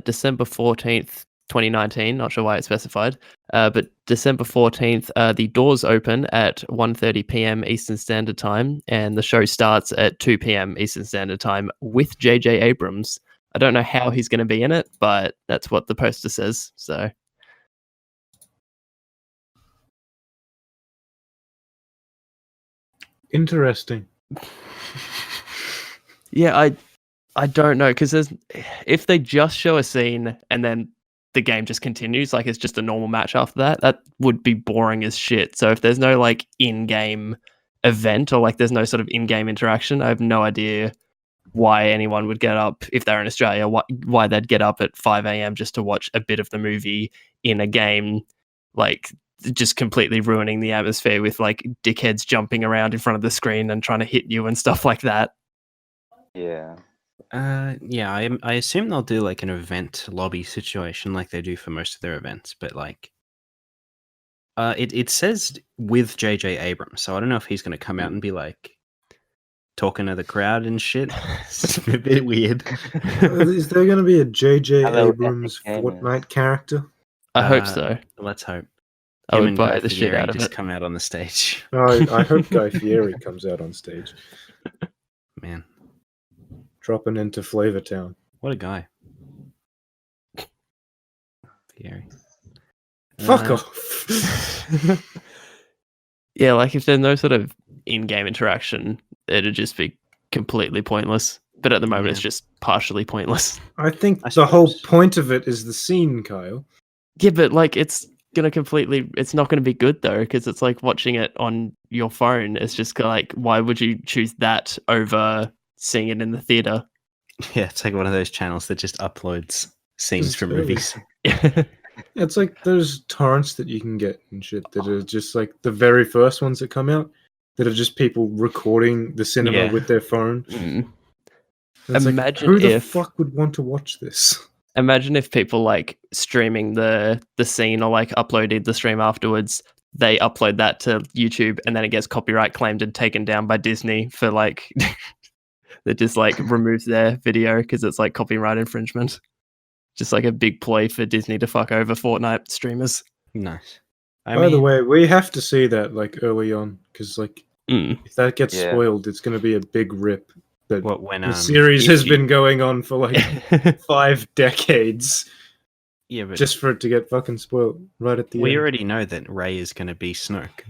December 14th, 2019, not sure why it's specified, but December 14th, the doors open at 1:30 p.m. Eastern Standard Time, and the show starts at 2 p.m. Eastern Standard Time with J.J. Abrams. I don't know how he's going to be in it, but that's what the poster says, so... Interesting. Yeah, I don't know, because if they just show a scene and then the game just continues, like it's just a normal match after that would be boring as shit. So if there's no like in-game event or like there's no sort of in-game interaction, I have no idea why anyone would get up if they're in Australia, why they'd get up at 5 a.m. just to watch a bit of the movie in a game, like just completely ruining the atmosphere with like dickheads jumping around in front of the screen and trying to hit you and stuff like that. Yeah. Yeah, I assume they'll do like an event lobby situation like they do for most of their events, but like it says with JJ Abrams, so I don't know if he's going to come out and be like talking to the crowd and shit. It's a bit weird. Is there going to be a J.J. Hello, Abrams Epic Gamers. Fortnite character? I hope so. Let's hope. I Him would and buy Guy the shit Fieri out of just it. come out on the stage. I hope Guy Fieri comes out on stage, Man, dropping into Flavor Town. what a guy. Fieri. Fuck off. Yeah, like if there's no sort of in-game interaction, it'd just be completely pointless. But at the moment, it's Yeah. just partially pointless. I think I the whole suppose. point of it is the scene, Kyle. Yeah, but like it's not gonna be good though, because it's like watching it on your phone. It's just like, why would you choose that over seeing it in the theater? Yeah, it's like one of those channels that just uploads scenes It's from early. movies. It's like those torrents that you can get and shit that are just like the very first ones that come out that are just people recording the cinema Yeah. with their phone. Mm. And it's like, Imagine who the if- fuck would want to watch this? Imagine if people like streaming the scene or like uploaded the stream afterwards, they upload that to YouTube and then it gets copyright claimed and taken down by Disney for like that just like removes their video because it's like copyright infringement. Just like a big ploy for Disney to fuck over Fortnite streamers. Nice. By the way, we have to see that like early on because like Mm. if that gets Yeah. spoiled, it's going to be a big rip. That what when the series if has you- been going on for like 5 decades yeah, but just for it to get fucking spoiled right at the we end. already know that Ray is going to be Snoke.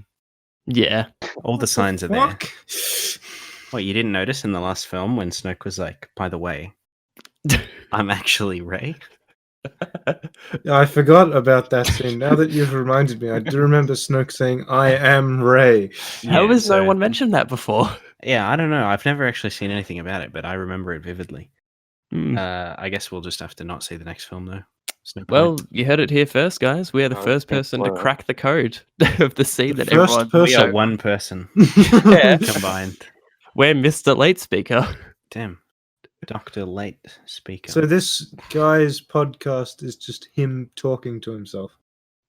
Yeah. All the signs are there. Fuck? What, you didn't notice in the last film when Snoke was like, by the way, I'm actually Ray? I forgot about that scene. Now that you've reminded me, I do remember Snoke saying, "I am Rey." How has so- no one mentioned that before? Yeah, I don't know. I've never actually seen anything about it, but I remember it vividly. Mm. I guess we'll just have to not see the next film, though. There's no Well, point. you heard it here first, guys. We are the Oh, first big person to spoiler. crack the code of the scene The that first everyone. person- We are so- one person Yeah. combined. We're Mr. Late Speaker. Damn. Dr. Late Speaker. So this guy's podcast is just him talking to himself,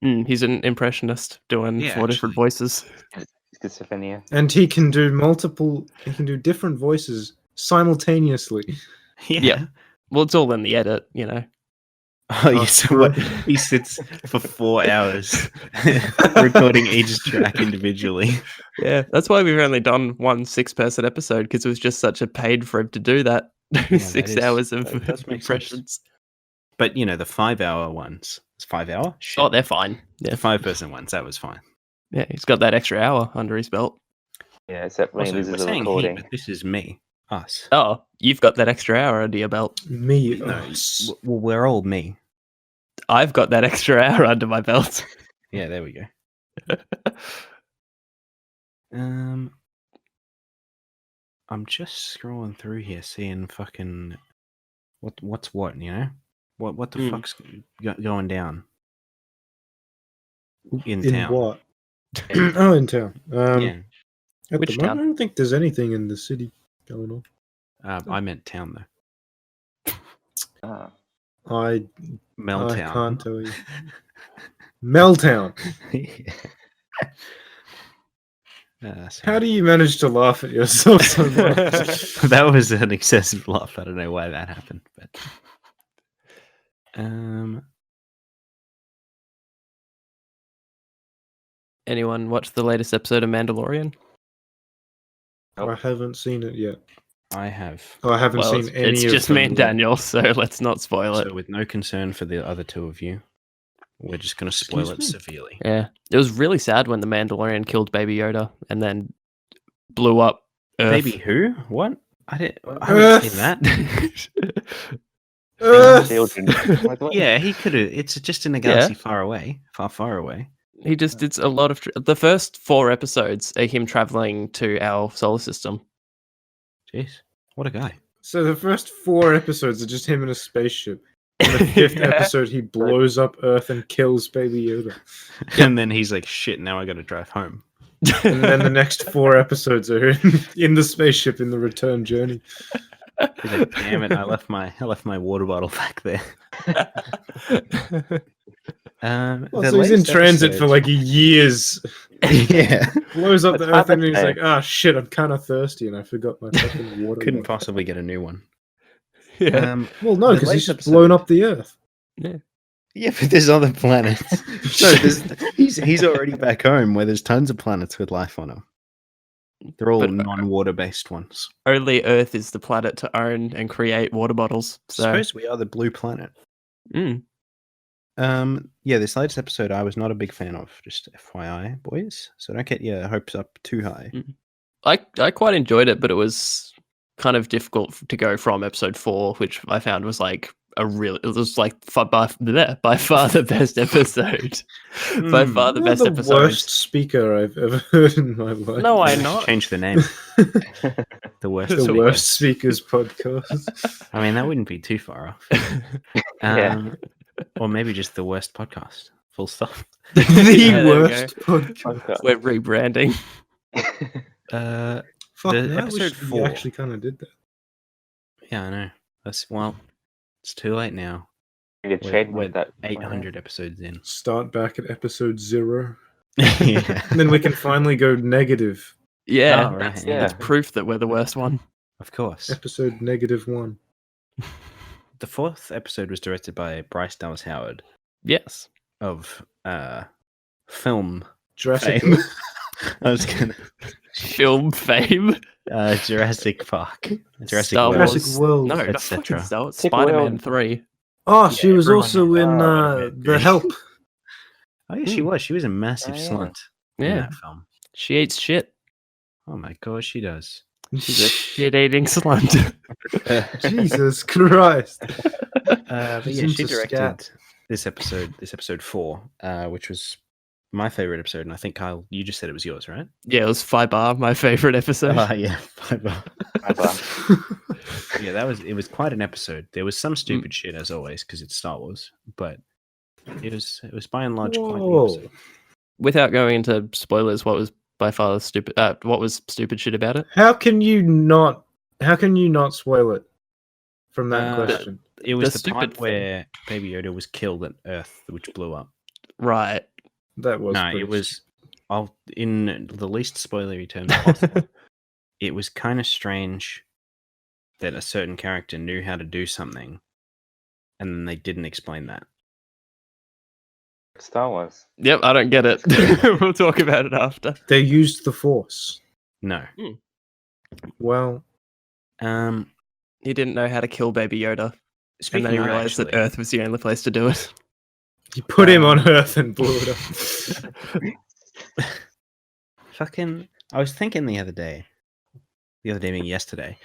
He's an impressionist doing Yeah, 4 different voices. Schizophrenia. and he can do different voices simultaneously. yeah. Well, it's all in the edit, you know. Oh, yeah, so what? true. He sits for 4 hours recording each track individually. Yeah, that's why we've only done one 6-person episode because it was just such a pain for him to do that. that 6 is- hours of that does make sense. impressions. But, you know, the 5-hour ones. It's 5 hour? Shit. Oh, they're fine. The Yeah, 5-person ones, that was fine. yeah, he's got that extra hour under his belt. Yeah, except when Also, he we're loses the saying he, recording. but this is me. Us. Oh, you've got that extra hour under your belt. Me, No, us. well, we're all me. I've got that extra hour under my belt. Yeah, there we go. I'm just scrolling through here, seeing fucking what's what, you know? What the Hmm. fuck's going down in In town? what? Oh, in town. Yeah, At Which the moment, town? I don't think there's anything in the city going on. I meant town though. Ah. I Meltown. can't tell you. Meltown. How do you manage to laugh at yourself so much? That was an excessive laugh. I don't know why that happened, but Anyone watch the latest episode of Mandalorian? I haven't seen it yet. I have. Oh, I haven't Well, seen any it's of just them me and yet. Daniel, so let's not spoil it. So, with no concern for the other two of you, we're just going to spoil Excuse it me? severely. Yeah, it was really sad when the Mandalorian killed Baby Yoda and then blew up Earth. Baby who? What? I haven't Earth. seen that. Children. Like, what? Yeah, he could have. It's just in a galaxy far away, far away. He just did a lot of the first 4 episodes are him traveling to our solar system. Jeez, what a guy. So the first 4 episodes are just him in a spaceship. In the 5th Yeah. episode, he blows up Earth and kills Baby Yoda. And then he's like, "Shit, now I got to drive home." And then the next 4 episodes are in the spaceship in the return journey. He's like, "Damn it, I left my water bottle back there." So he's in transit for like years. yeah, Blows up the That's Earth and he's happened. like, "Ah, shit, I'm kind of thirsty and I forgot my fucking water." couldn't bottle." possibly get a new one. Yeah. Well, no, the because he's latest just blown episode- up the Earth. Yeah, but there's other planets. No, he's already back home where there's tons of planets with life on them. They're all But- non-water based ones. Only Earth is the planet to own and create water bottles. So, Suppose we are the blue planet. mm, Yeah, this latest episode I was not a big fan of. Just FYI, boys. So don't get your hopes up too high. I quite enjoyed it, but it was kind of difficult to go from episode 4, which I found was like it was like by far the best episode. By far the You're best the episode. worst speaker I've ever heard in my life. No, I'm not. Change the name. The worst. The speaker. worst speakers podcast. I mean, that wouldn't be too far off. Yeah. Or maybe just the worst podcast. Full stop. The there we worst podcast. We're rebranding. Fuck, The man, I wish episode we 4. actually kind of did that. Yeah, I know. It's too late now. You could We're trademark that. 800 episodes in. Start back at episode 0. Yeah, And then we can finally go negative. Yeah, Oh, right, that's, yeah. that's proof that we're the worst one. of course. Episode -1. The 4th episode was directed by Bryce Dallas Howard Yes. of film Jurassic fame. World. I was gonna Film fame. Jurassic Park, Jurassic Star World. Wars. Jurassic World, No, not etc. fucking Star Wars. Sick Spider-Man World. 3. Oh, she Yeah, was everyone- also in Oh, The Help. Oh yeah, she was. She was a massive Oh, yeah. slunt in Yeah. that film. She eats shit. Oh my god, she does. She's a shit-eating slunt. Jesus Christ. But She's yeah, she into directed scat. this episode 4, which was my favorite episode, and I think Kyle, you just said it was yours, right? Yeah, it was Fibar, my favorite episode. Yeah, yeah, it was quite an episode. There was some stupid shit as always because it's Star Wars, but it was by and large quite the Whoa. episode. Without going into spoilers, what was by far the stupid? What was stupid shit about it? How can you not spoil it from that Uh, question? It was The the part stupid thing. where Baby Yoda was killed at Earth, which blew up. Right. That was No, pretty it was. In the least spoilery terms possible. It was kind of strange that a certain character knew how to do something, and then they didn't explain that. Star Wars. Yep, I don't get it. We'll talk about it after. They used the Force. No. Well, He didn't know how to kill Baby Yoda, Speaking and then he of, realized that actually- Earth was the only place to do it. you put him on Earth and blew it up. Fucking, I was thinking the other day being yesterday,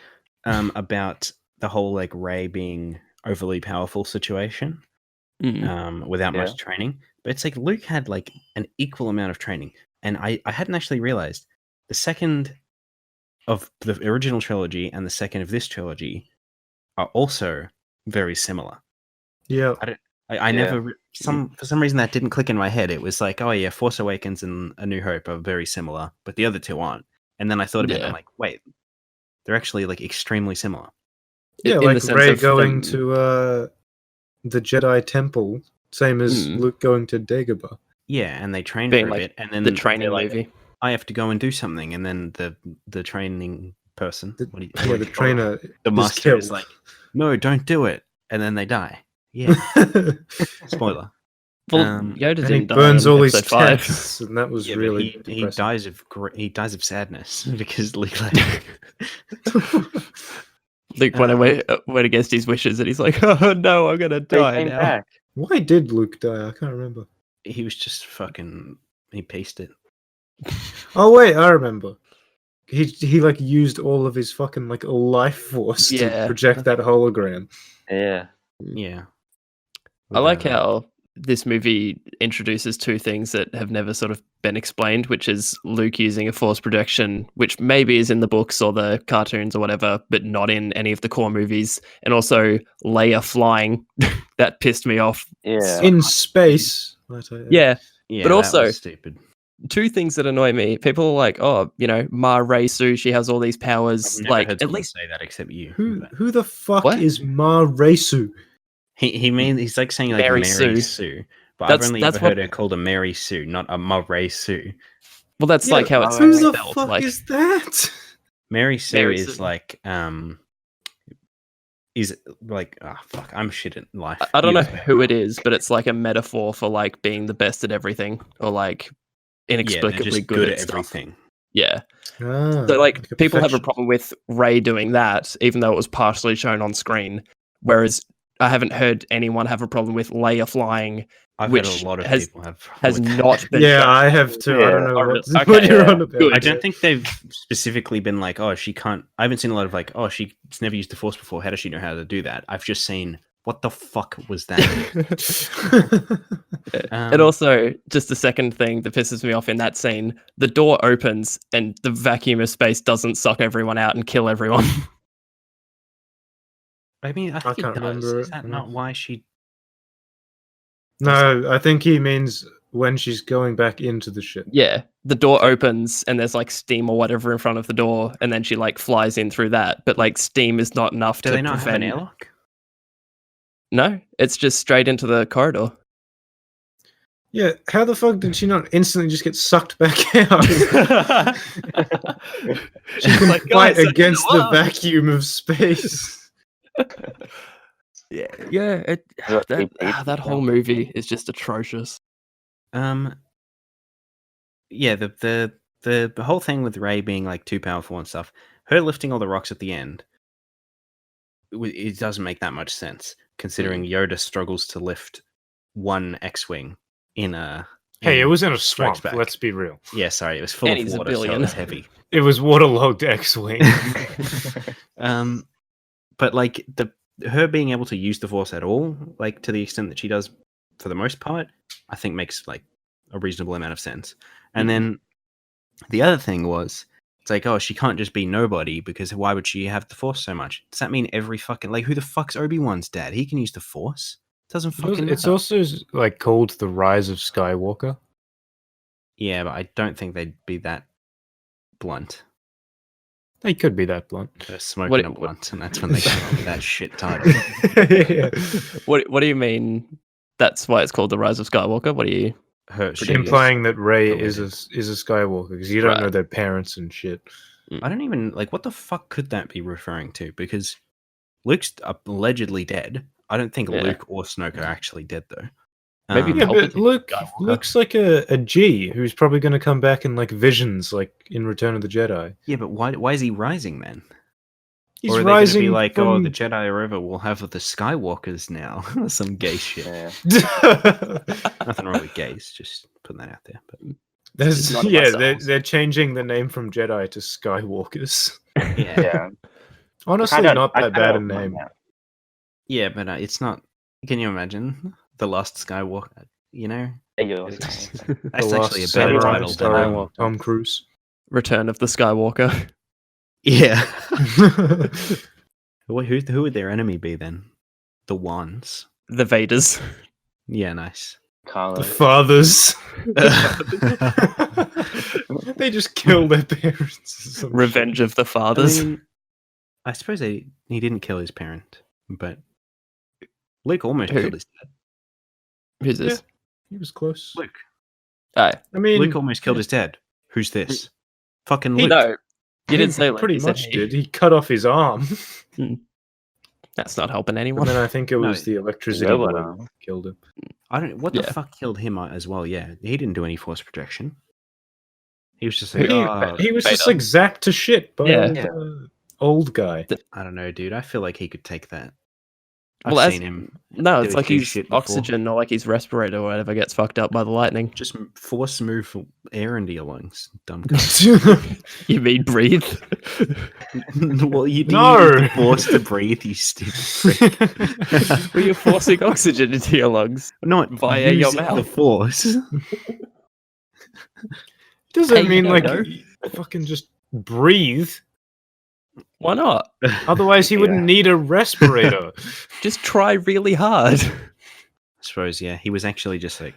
about the whole like Rey being overly powerful situation, without Yeah. much training. But it's like Luke had like an equal amount of training, and I hadn't actually realized the second of the original trilogy and the second of this trilogy are also very similar. Yeah. I Yeah. never for some reason that didn't click in my head. It was like, oh yeah, Force Awakens and A New Hope are very similar, but the other two aren't. And then I thought about it, Yeah. I'm like, wait, they're actually like extremely similar. Yeah, In the like sense Rey of going them- to the Jedi Temple, same as Mm. Luke going to Dagobah. Yeah, and they train Being for a like bit, and then the they're training like, movie. I have to go and do something, and then the training person, The, what do you- yeah, what the do you call it? trainer. the is master is killed. like, no, don't do it, and then they die. Yeah, spoiler. Well, And Yoda and didn't he die burns in all his episode 5. texts, and that was Yeah, but really he depressing. dies of sadness because Luke Luke went against his wishes, and he's like, "Oh no, I'm gonna They die came now." back. Why did Luke die? I can't remember. he was just fucking he pieced it. Oh wait, I remember. He like used all of his fucking like life force to Yeah. project that hologram. Yeah. Yeah. I like how this movie introduces two things that have never sort of been explained, which is Luke using a force projection, which maybe is in the books or the cartoons or whatever, but not in any of the core movies, and also Leia flying. That pissed me off. Yeah. In space. Yeah, Yeah, but that also- was stupid. two things that annoy me. People are like, oh, Ma Raisu, she has all these powers. I've never Like, heard at someone least say that except you. Who but- who the fuck What? is Ma Raisu? He's like saying like Mary Mary Sue. Sue, but That's- I've only that's ever heard her called a Mary Sue, not a Murray Sue. well, that's like how it's who the spelled. fuck Like, is that? Mary Sue Mary is Sue. like is like fuck, I'm shit at life. I don't know You- who it is, but it's like a metaphor for like being the best at everything, or like Yeah, they're inexplicably just good, at everything. stuff. Yeah. Ah, So like a people have a perfectionist. problem with Ray doing that, even though it was partially shown on screen. Whereas I haven't heard anyone have a problem with Leia flying. I've Which heard a lot of has- people have Has with that. not been Yeah, shown. I have too. I don't Yeah. know Oh, what, really? what Okay, you're yeah. on about. Good. I don't think they've specifically been like, oh, she can't. I haven't seen a lot of like, oh, she's never used the Force before. How does she know how to do that? I've just seen, what the fuck was that? And also, just the second thing that pisses me off in that scene, the door opens and the vacuum of space doesn't suck everyone out and kill everyone. I mean, I think can't it does. remember Is that it. not why she? No, I think he means when she's going back into the ship. Yeah, the door opens and there's like steam or whatever in front of the door, and then she like flies in through that. But like steam is not enough Do to they not have an prevent. airlock? No, it's just straight into the corridor. Yeah, how the fuck did she not instantly just get sucked back out? She can like, fight "Guys, against the whoa." vacuum of space. Yeah. Look, That whole movie is just atrocious. Yeah, the whole thing with Rey being like too powerful and stuff, her lifting all the rocks at the end, it doesn't make that much sense considering Yoda struggles to lift one X-wing in a. Hey, it in was in a Strikes swamp. Back. Let's be real. Yeah, sorry, it was full And of he's a water, so it billion. was heavy. It was waterlogged X-wing. But like her being able to use the Force at all, like to the extent that she does, for the most part, I think makes like a reasonable amount of sense. And then the other thing was, it's like, oh, she can't just be nobody because why would she have the Force so much? Does that mean every fucking like who the fuck's Obi-Wan's dad? He can use the Force. Doesn't fucking. It's matter. also like called the Rise of Skywalker. Yeah, but I don't think they'd be that blunt. They could be that blunt. They're smoking a blunt, and that's when they come up with that shit title. Yeah. What do you mean? That's why it's called the Rise of Skywalker. What do you? Her, she Implying that Rey Oh, is it a Skywalker because you don't Right. know their parents and shit. I don't even like what the fuck could that be referring to? Because Luke's allegedly dead. I don't think Yeah. Luke or Snoke are actually dead though. Maybe Yeah, but Palpatine Luke Skywalker. looks like a G who's probably going to come back in like visions, like in Return of the Jedi. Yeah, but why is he rising then? He's or are they going to rising be like, oh, from... the Jedi are over, we'll have the Skywalkers now? Some gay shit. Yeah. Nothing wrong with gays, just putting that out there. But There's, None of yeah, ourselves. they're changing the name from Jedi to Skywalkers. yeah, Yeah. Honestly, Kinda- not I that kinda bad a don't mind name. that. yeah, but it's not. Can you imagine the Last Skywalker? You know, Hey, yo, that's The actually a Last better Samurai title starring than Tom Cruise. Return of the Skywalker. yeah. Who would their enemy be then? The Wands. The Vaders. Yeah, nice. Carlo. The fathers. They just kill their parents. or some Revenge of the Fathers. I mean, I suppose he didn't kill his parent, but Luke almost Who? killed his dad. Who's this? shit. He was close. Luke. Oh, I mean, Luke almost killed his dad. Who's this? Fucking He- Luke. no. You didn't he say Luke, pretty you said much he. did. He cut off his arm. That's not helping And anyone. then I think it No, was the electricity Robot boy arm. that killed him. I don't. What the Yeah. fuck killed him as well? Yeah, he didn't do any force projection. He was just He, like, he was just Vader. like zapped to shit by Yeah. the old guy. I don't know, dude. I feel like he could take that. I've Well, as- seen him No, do it's like huge his shit before. oxygen or like his respirator or whatever gets fucked up by the lightning. just force move air into your lungs. Dumb cunt. You mean breathe? Well, you No! need the force to breathe, you stupid prick. Well, you're forcing oxygen into your lungs. Not Via your using the mouth. force. Doesn't Hey, you mean don't like know. fucking just breathe. Why not? Otherwise, he Yeah. wouldn't need a respirator. Just try really hard. I suppose, yeah. He was actually just like,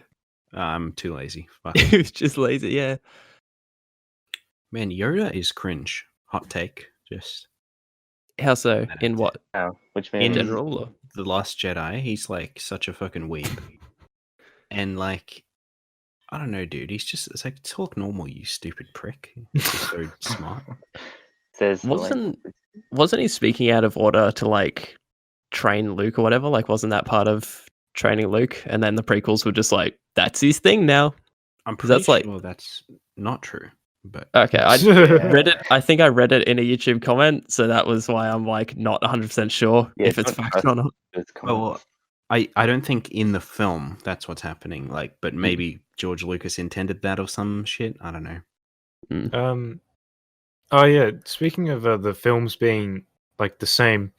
I'm too lazy. Fuck. He was just lazy, yeah. Man, Yoda is cringe. Hot take. Just How so? In what? Oh, which In means general? Or? The Last Jedi, he's like such a fucking weeb. And like, I don't know, dude. It's like, talk normal, you stupid prick. He's so smart. says like, Wasn't he speaking out of order to like train Luke or whatever? Like, wasn't that part of training Luke? And then the prequels were just like, that's his thing now. I'm 'Cause pretty that's like- sure that's not true. But Okay, I read it. I think I read it in a YouTube comment, so that was why I'm like not 100% sure Yeah, if it's don't fact or not. it's well, I don't think in the film that's what's happening. Like, but maybe George Lucas intended that or some shit. I don't know. Oh yeah. Speaking of the films being like the same,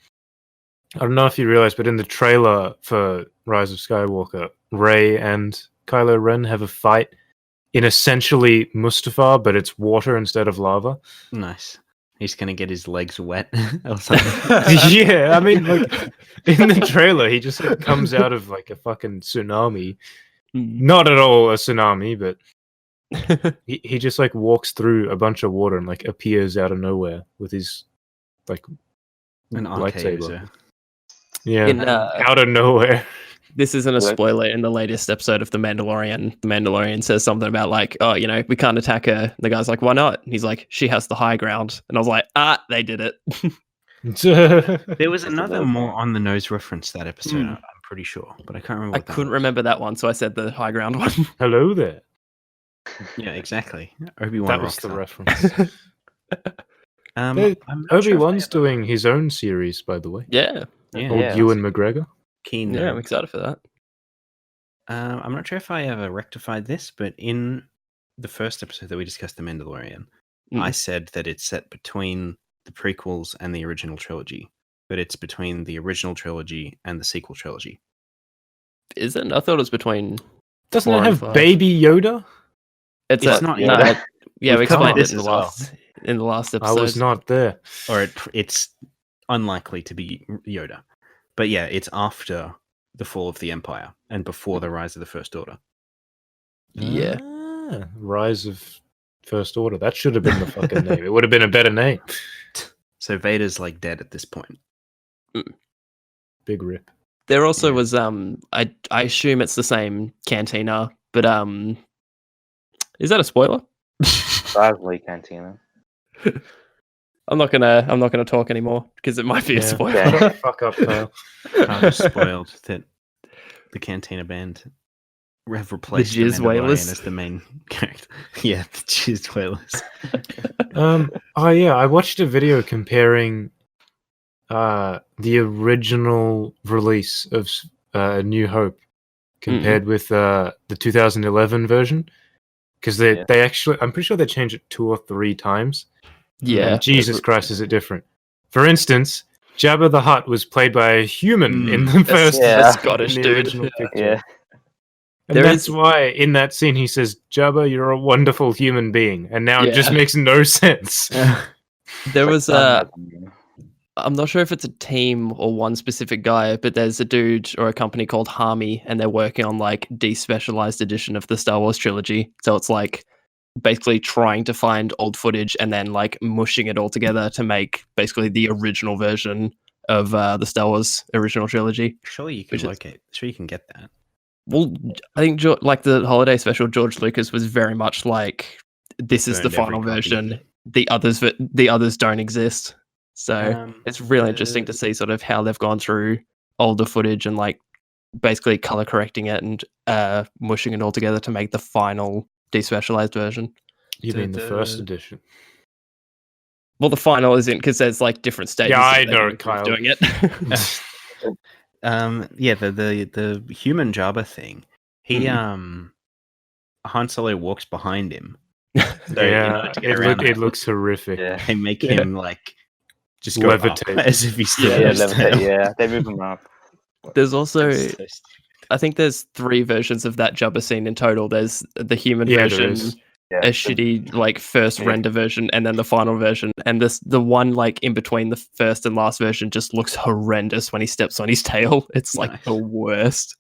I don't know if you realize, but in the trailer for Rise of Skywalker, Rey and Kylo Ren have a fight in essentially Mustafar, but it's water instead of lava. Nice. He's gonna get his legs wet or something. Yeah, I mean, like in the trailer, he just like, comes out of like a fucking tsunami. Not at all a tsunami, but he just like walks through a bunch of water and like appears out of nowhere with his like An lightsaber. arcade. Yeah, In, out of nowhere. This isn't a Like- spoiler. In the latest episode of The Mandalorian says something about like, oh, you know, we can't attack her. And the guy's like, why not? And he's like, she has the high ground. And I was like, they did it. There was Just another another more on the nose reference that episode. I'm pretty sure, but I can't remember. I What that couldn't was. remember that one, so I said the high ground one. Hello there. Yeah, exactly. Obi-Wan. That was the reference. I'm They- not sure if I Obi-Wan's ever- doing his own series, by the way. Yeah, Yeah, Old Yeah. Ewan McGregor. keen. yeah, nerd. I'm excited for that. I'm not sure if I ever rectified this, but in the first episode that we discussed The Mandalorian, I said that it's set between the prequels and the original trilogy, but it's between the original trilogy and the sequel trilogy. Isn't? I thought it was between. Doesn't 4 it and have 5. Baby Yoda? It's not No, Yoda. yeah, we We've covered explained it this in the as well. last in the last I episode. was not there. Or it's unlikely to be Yoda. But yeah, it's after the fall of the Empire and before the rise of the First Order. Yeah. Ah, Rise of First Order. That should have been the fucking name. It would have been a better name. So Vader's like dead at this point. Big rip. There also Yeah. was I assume it's the same cantina, but is that a spoiler? Bradley Cantina. I'm not gonna talk anymore because it might be a Yeah. spoiler. Yeah. Shut the fuck up, Kyle. I was spoiled that the Cantina band have replaced the Jizz Mandalorian Whalers. as the main character. Yeah, the Jizz Whalers. Oh yeah, I watched a video comparing the original release of New Hope compared with the 2011 version, because Yeah. they actually, I'm pretty sure they changed it 2 or 3 times. Yeah. And Jesus Christ, is it different? For instance, Jabba the Hutt was played by a human in the first yeah. That's Scottish, in the dude. original picture. Yeah. And There that's is- why in that scene he says, "Jabba, you're a wonderful human being," and now it just Yeah. makes no sense. There was Like, I'm not sure if it's a team or one specific guy, but there's a dude or a company called Harmy, and they're working on like despecialized edition of the Star Wars trilogy. So it's like basically trying to find old footage and then like mushing it all together to make basically the original version of the Star Wars original trilogy. Surely you can Which is- locate. Sure, you can get that. Well, I think like the holiday special, George Lucas was very much like, this is the Burned every final copy. version. The others don't exist. So it's really interesting to the- see sort of how they've gone through older footage and like basically color correcting it and mushing it all together to make the final despecialized version. You mean the first the- edition? Well, the final isn't because there's like different stages. Yeah, that I they're know, going through Kyle. doing it. Yeah, the human Jabba thing. He Han Solo walks behind him. So, in Yeah, order to get around it that, looks horrific. Yeah. they make Yeah. him like Just go up, Levitate. as if he's still Yeah, in Yeah, his levitate, tail. yeah, they move them up. There's also, That's so stupid. I think there's 3 versions of that Jubba scene in total. There's the human Yeah, there version, is. Yeah, a shitty like first Yeah. render version, and then the final version. And the one like in between the first and last version just looks horrendous when he steps on his tail. It's like Nice. the worst.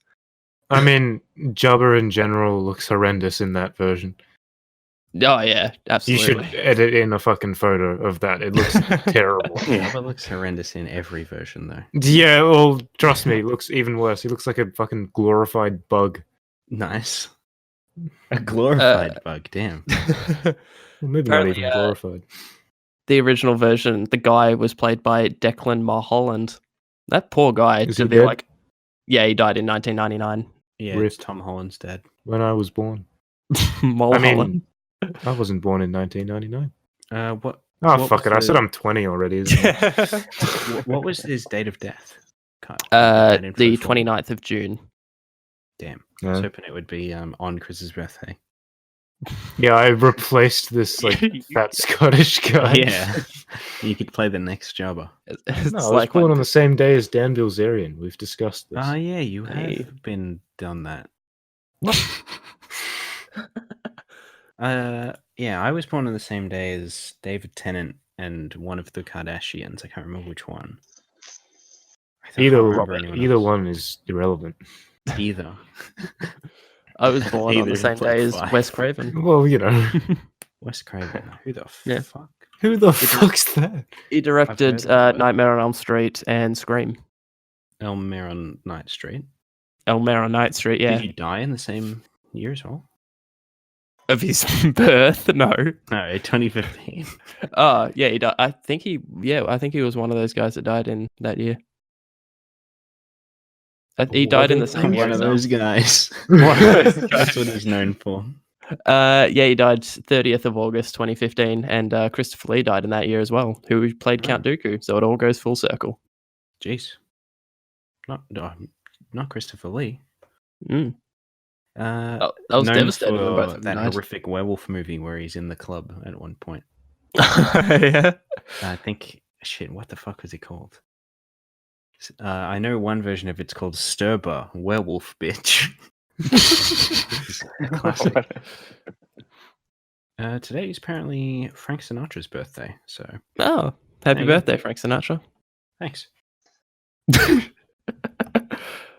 I mean, Jabba in general looks horrendous in that version. Oh yeah, You absolutely. should edit in a fucking photo of that. It looks terrible. Yeah. Jabba looks horrendous in every version, though. Yeah, well, trust me, it looks even worse. He looks like a fucking glorified bug. Nice. A glorified bug, damn. Well, maybe Apparently, not even glorified. The original version, the guy was played by Declan Mulholland. That poor guy Is to he be dead? like, yeah, he died in 1999. Yeah, Rip. it's Tom Holland's dad. When I was born. Mulholland. I wasn't born in 1999. What Oh, What fuck was it. I said the- I'm 20 already. Isn't it? what was his date of death? Can't put Uh, that in for the the form. 29th of June. Damn. I was No. hoping it would be on Chris's birthday. Yeah, I replaced this like fat Scottish guy. Yeah. You could play the next Jabba. It's No, I was like born when- on the same day as Dan Bilzerian. We've discussed this. Oh, yeah, you have Hey. been done that. Yeah, I was born on the same day as David Tennant and one of the Kardashians. I can't remember which one. I can't remember anyone Either else. one is irrelevant. Either. I was born on Either the same played day as five. Wes Craven. Well, you know, Wes Craven. Who the Yeah. fuck? who the fuck's that? He directed heard of it. Nightmare on Elm Street and Scream. Elmer on Night Street. Elmere on Night Street, yeah. Did he die in the same year as well? Of his birth, no. No, 2015. Oh, yeah, he died. I think he was one of those guys that died in that year. He died in the same year. One of as well. those guys. One of those guys. That's what he's known for. Yeah, he died 30th of August 2015, and Christopher Lee died in that year as well, who played Count Dooku. So it all goes full circle. Jeez. Not Christopher Lee. Mm. I was known devastated when for both of them that died. horrific werewolf movie where he's in the club at one point. Yeah. I think shit. What the fuck was it called? I know one version of it's called Sturba Werewolf Bitch. It's a classic. Today is apparently Frank Sinatra's birthday, so Oh, happy There you go. birthday, Frank Sinatra. thanks.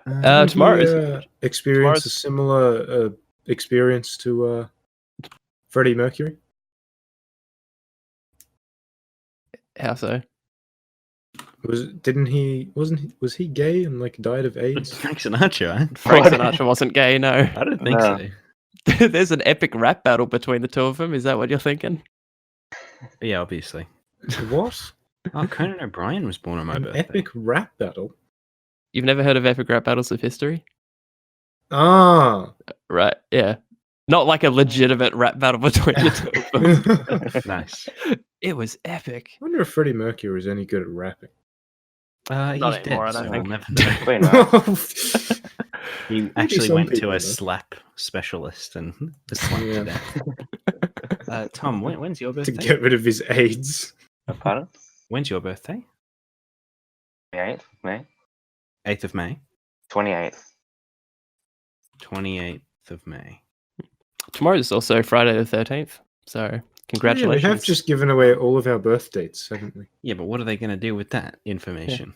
Tomorrow Did is you, experience a similar experience to Freddie Mercury? how so? Was he gay and like died of AIDS? Frank Sinatra. Frank Sinatra wasn't gay, no. I don't think No. so. There's an epic rap battle between the two of them. Is that what you're thinking? Yeah, obviously. What? Oh, Conan O'Brien was born on my An birthday. epic rap battle? You've never heard of epic rap battles of history? Ah. Right, yeah. Not like a legitimate rap battle between the two of them. Nice. It was epic. I wonder if Freddie Mercury is any good at rapping. He's Not dead, anymore, I so don't we'll think. never know. Wait, no. He actually some went people, to a though. slap specialist and was slapped Yeah. to death. Tom, when's your to birthday? get rid of his AIDS. Pardon? When's your birthday? 28th May? 8th of May? 28th. 28th of May. Tomorrow's also Friday the 13th. So, Yeah, congratulations. we have just given away all of our birth dates, haven't we? Yeah, but what are they going to do with that information?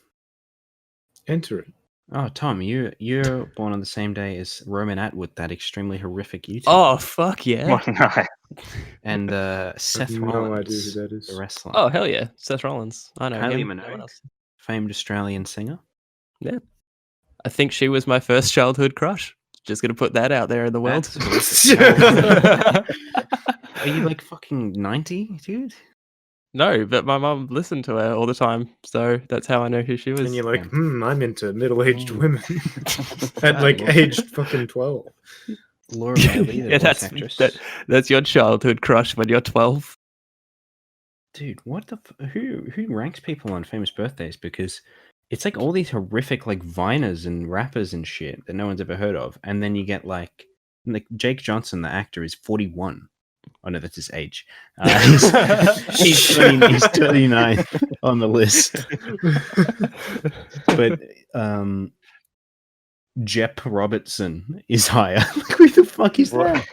Enter it. Oh, Tom, you're born on the same day as Roman Atwood, that extremely horrific YouTuber. Oh, fuck yeah. What? No. And Seth no Rollins, idea who that is. the wrestler. Oh, hell yeah. Seth Rollins. I know Kylie him. Minogue. No one else. Famed Australian singer. I think she was my first childhood crush. Just going to put that out there in the world. That's horrific. Are you like fucking 90, dude? No, but my mum listened to her all the time. So that's how I know who she was. And you're like, Yeah. I'm into middle-aged Mm. women. At like well. age fucking 12. Laura Bailey, the Yeah, voice actress. that's your childhood crush when you're 12. Dude, what the who ranks people on famous birthdays? Because it's like all these horrific like viners and rappers and shit that no one's ever heard of, and then you get like Jake Johnson, the actor, is 41. Oh no, that's his age. He's 29 on the list. But Jep Robertson is higher. Who the fuck is What? that?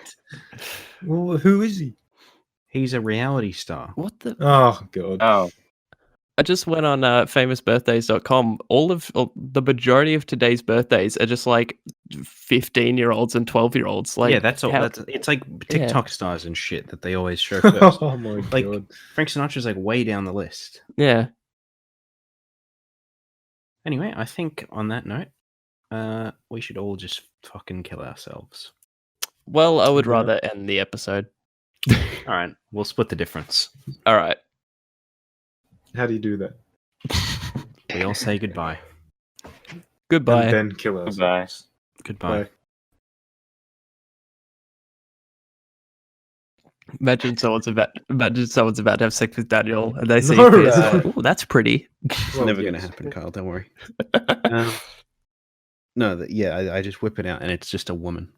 Well, who is he? He's a reality star. What the? Oh god. Oh, I just went on famousbirthdays.com. All the majority of today's birthdays are just like 15-year-olds and 12-year-olds. Like, yeah, that's all. how- It's like Yeah. TikTok stars and shit that they always show first. Oh my Like god. Frank Sinatra's like way down the list. yeah. Anyway, I think on that note, we should all just fucking kill ourselves. Well, I would Yeah. rather end the episode. All right, we'll split the difference. All right. How do you do that? We all say goodbye. Goodbye. And then kill ourselves. Goodbye. Bye. Imagine someone's about to have sex with Daniel, and they see No. you. Oh, that's pretty. It's Well, never yes. going to happen, Kyle. Don't worry. No, I just whip it out, and it's just a woman.